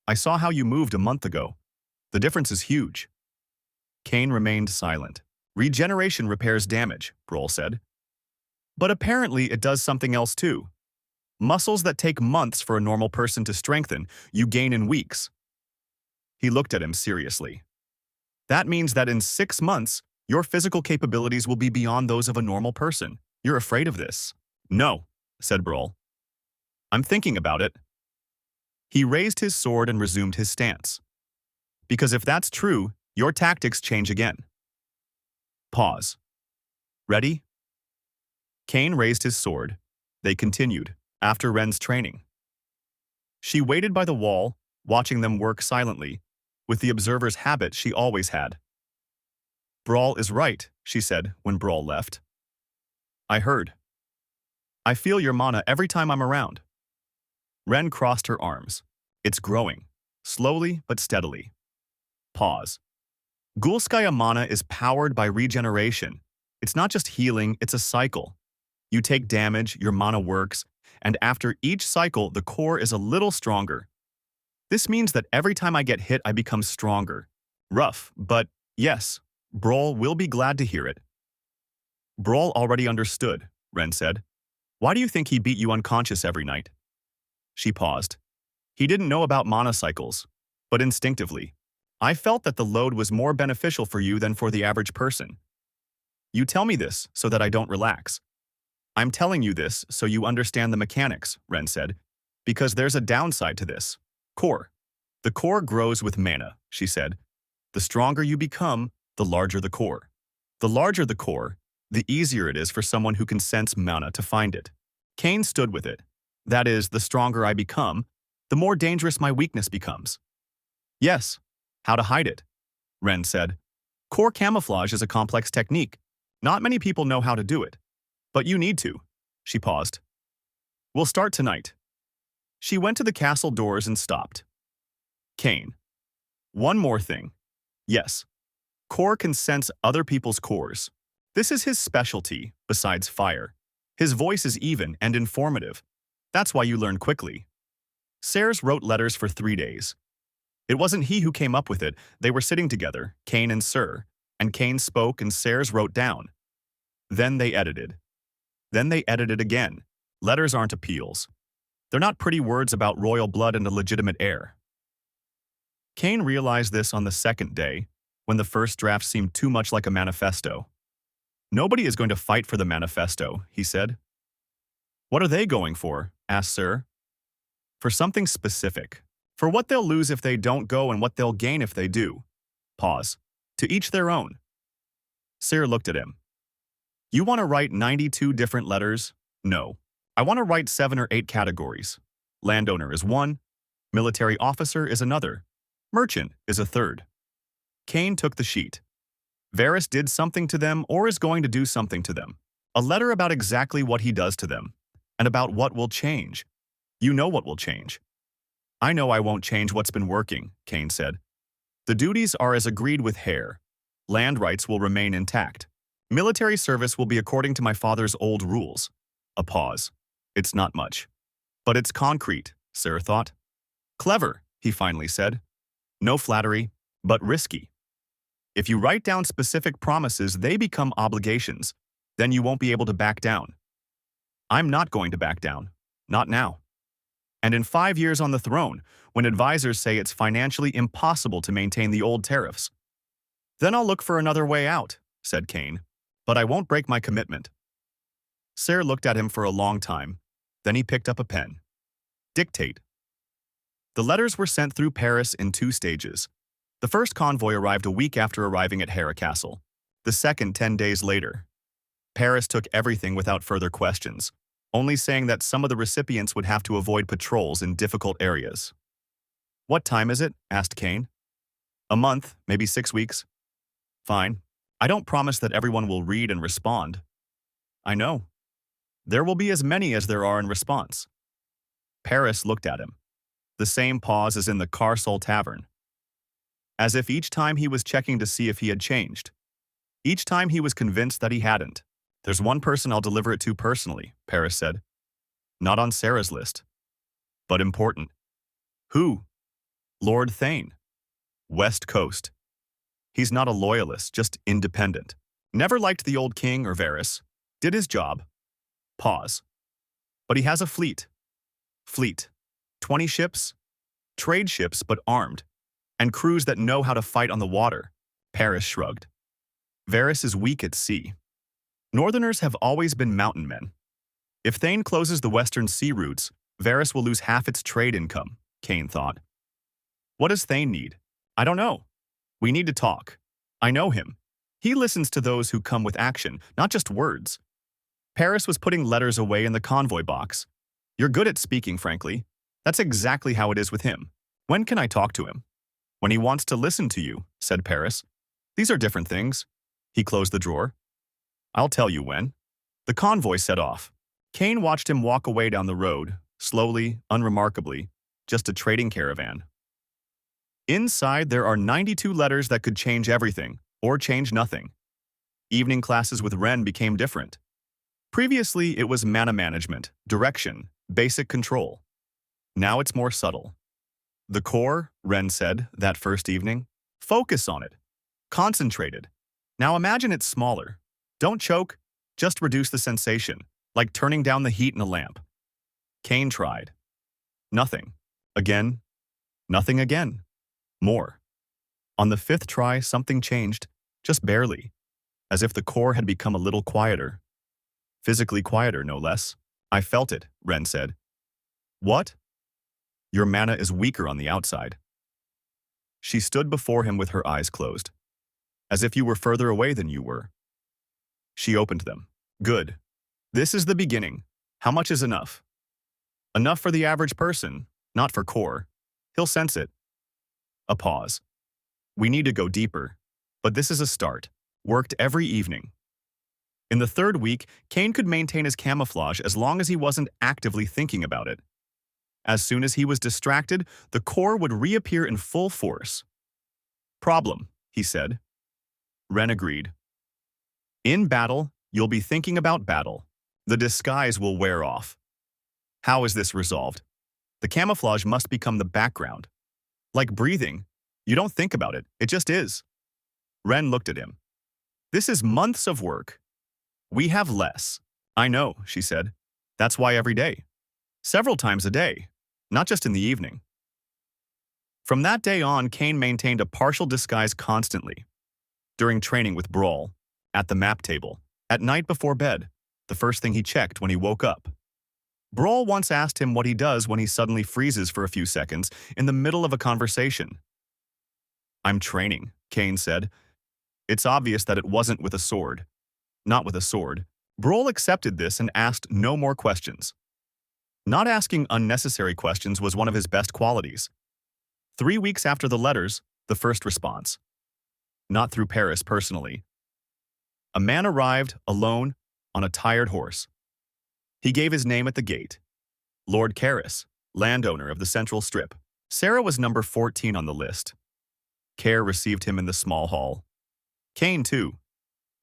I saw how you moved a month ago. The difference is huge. Cain remained silent. Regeneration repairs damage, Brawl said. But apparently it does something else too. Muscles that take months for a normal person to strengthen, you gain in weeks. He looked at him seriously. That means that in 6 months, your physical capabilities will be beyond those of a normal person. You're afraid of this? No, said Brawl. I'm thinking about it. He raised his sword and resumed his stance. Because if that's true, your tactics change again. Pause. Ready? Cain raised his sword. They continued, after Ren's training. She waited by the wall, watching them work silently, with the observer's habit she always had. Brawl is right, she said when Brawl left. I heard. I feel your mana every time I'm around. Ren crossed her arms. It's growing, slowly but steadily. Pause. Ghoulskaya mana is powered by regeneration. It's not just healing, it's a cycle. You take damage, your mana works, and after each cycle, the core is a little stronger. This means that every time I get hit, I become stronger. Rough, but yes, Brawl will be glad to hear it. Brawl already understood, Ren said. Why do you think he beat you unconscious every night? She paused. He didn't know about mana cycles, but instinctively, I felt that the load was more beneficial for you than for the average person. You tell me this so that I don't relax. I'm telling you this so you understand the mechanics, Ren said, because there's a downside to this. Core. The core grows with mana, she said. The stronger you become, the larger the core. The larger the core, the easier it is for someone who can sense mana to find it. Cain stood with it. That is, the stronger I become, the more dangerous my weakness becomes. Yes. How to hide it? Ren said. Core camouflage is a complex technique. Not many people know how to do it. But you need to. She paused. We'll start tonight. She went to the castle doors and stopped. Cain. One more thing. Yes. Core can sense other people's cores. This is his specialty, besides fire. His voice is even and informative. That's why you learn quickly. Sers wrote letters for 3 days. It wasn't he who came up with it. They were sitting together, Cain and Sir, and Cain spoke and Sers wrote down. Then they edited. Then they edited again. Letters aren't appeals. They're not pretty words about royal blood and a legitimate heir. Cain realized this on the second day, when the first draft seemed too much like a manifesto. Nobody is going to fight for the manifesto, he said. What are they going for? Asked Sir. For something specific. For what they'll lose if they don't go and what they'll gain if they do. Pause. To each their own. Cyr looked at him. You want to write 92 different letters? No. I want to write 7 or 8 categories. Landowner is one. Military officer is another. Merchant is a third. Cain took the sheet. Varys did something to them or is going to do something to them. A letter about exactly what he does to them. And about what will change. You know what will change. I know I won't change what's been working, Cain said. The duties are as agreed with Hare. Land rights will remain intact. Military service will be according to my father's old rules. A pause. It's not much. But it's concrete, Cyr thought. Clever, he finally said. No flattery, but risky. If you write down specific promises, they become obligations. Then you won't be able to back down. I'm not going to back down. Not now. And in 5 years on the throne, when advisors say it's financially impossible to maintain the old tariffs. Then I'll look for another way out, said Cain. But I won't break my commitment. Cyr looked at him for a long time. Then he picked up a pen. Dictate. The letters were sent through Paris in 2 stages. The first convoy arrived a week after arriving at Hera Castle. The second 10 days later. Paris took everything without further questions, only saying that some of the recipients would have to avoid patrols in difficult areas. What time is it? Asked Cain. A month, maybe 6 weeks. Fine. I don't promise that everyone will read and respond. I know. There will be as many as there are in response. Paris looked at him. The same pause as in the Carsol Tavern. As if each time he was checking to see if he had changed. Each time he was convinced that he hadn't. There's one person I'll deliver it to personally, Paris said. Not on Sarah's list. But important. Who? Lord Thane. West Coast. He's not a loyalist, just independent. Never liked the old king or Varys. Did his job. Pause. But he has a fleet. Fleet. 20 ships. Trade ships, but armed. And crews that know how to fight on the water. Paris shrugged. Varys is weak at sea. Northerners have always been mountain men. If Thane closes the western sea routes, Varys will lose half its trade income, Cain thought. What does Thane need? I don't know. We need to talk. I know him. He listens to those who come with action, not just words. Paris was putting letters away in the convoy box. You're good at speaking, frankly. That's exactly how it is with him. When can I talk to him? When he wants to listen to you, said Paris. These are different things. He closed the drawer. I'll tell you when. The convoy set off. Cain watched him walk away down the road, slowly, unremarkably, just a trading caravan. Inside, there are 92 letters that could change everything, or change nothing. Evening classes with Ren became different. Previously, it was mana management, direction, basic control. Now it's more subtle. The core, Ren said, that first evening. Focus on it. Concentrated. Now imagine it's smaller. Don't choke, just reduce the sensation, like turning down the heat in a lamp. Cain tried. Nothing. Again. Nothing again. More. On the 5th try, something changed, just barely, as if the core had become a little quieter. Physically quieter, no less. I felt it, Ren said. What? Your mana is weaker on the outside. She stood before him with her eyes closed, as if you were further away than you were. She opened them. Good. This is the beginning. How much is enough? Enough for the average person, not for core. He'll sense it. A pause. We need to go deeper, but this is a start. Worked every evening. In the 3rd week, Cain could maintain his camouflage as long as he wasn't actively thinking about it. As soon as he was distracted, the core would reappear in full force. Problem, he said. Ren agreed. In battle, you'll be thinking about battle. The disguise will wear off. How is this resolved? The camouflage must become the background. Like breathing, you don't think about it, it just is. Ren looked at him. This is months of work. We have less. I know, she said. That's why every day. Several times a day, not just in the evening. From that day on, Cain maintained a partial disguise constantly. During training with Brawl, at the map table, at night before bed, the first thing he checked when he woke up. Brawl once asked him what he does when he suddenly freezes for a few seconds in the middle of a conversation. I'm training, Cain said. It's obvious that it wasn't with a sword. Not with a sword. Brohl accepted this and asked no more questions. Not asking unnecessary questions was one of his best qualities. 3 weeks after the letters, the first response. Not through Paris personally. A man arrived, alone, on a tired horse. He gave his name at the gate. Lord Karras, landowner of the Central Strip. Sarah was number 14 on the list. Care received him in the small hall. Kane, too.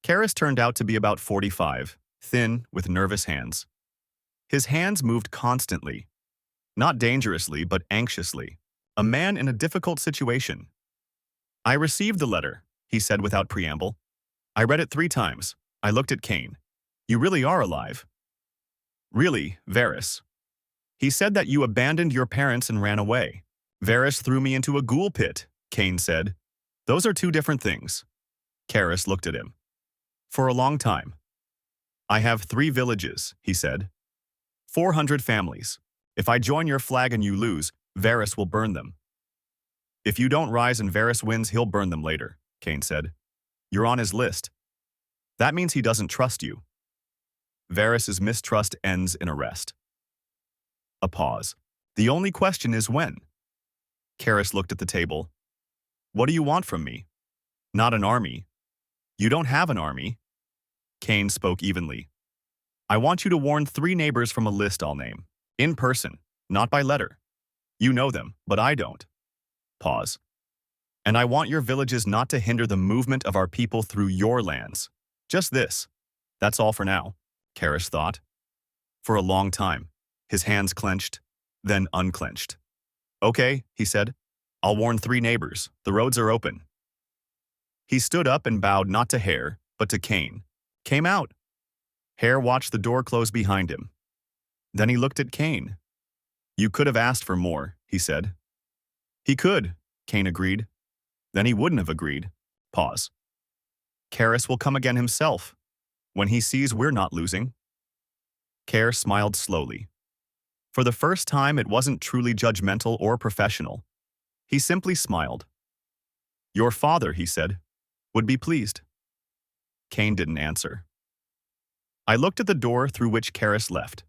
Karras turned out to be about 45, thin, with nervous hands. His hands moved constantly. Not dangerously, but anxiously. A man in a difficult situation. I received the letter, he said without preamble. I read it 3 times. I looked at Kane. You really are alive. Really, Varys. He said that you abandoned your parents and ran away. Varys threw me into a ghoul pit, Kane said. Those are 2 different things. Karras looked at him. For a long time. I have 3 villages, he said. 400 families. If I join your flag and you lose, Varys will burn them. If you don't rise and Varys wins, he'll burn them later, Kane said. You're on his list. That means he doesn't trust you. Varys' mistrust ends in arrest. A pause. The only question is when. Karras looked at the table. What do you want from me? Not an army. You don't have an army. Kane spoke evenly. I want you to warn 3 neighbors from a list I'll name. In person, not by letter. You know them, but I don't. Pause. And I want your villages not to hinder the movement of our people through your lands. Just this. That's all for now, Karras thought. For a long time, his hands clenched, then unclenched. Okay, he said. I'll warn 3 neighbors. The roads are open. He stood up and bowed not to Hare, but to Kane. Came out. Hare watched the door close behind him. Then he looked at Kane. You could have asked for more, he said. He could, Kane agreed. Then he wouldn't have agreed. Pause. Karras will come again himself, when he sees we're not losing. Care smiled slowly. For the first time, it wasn't truly judgmental or professional. He simply smiled. Your father, he said, would be pleased. Kane didn't answer. I looked at the door through which Karras left.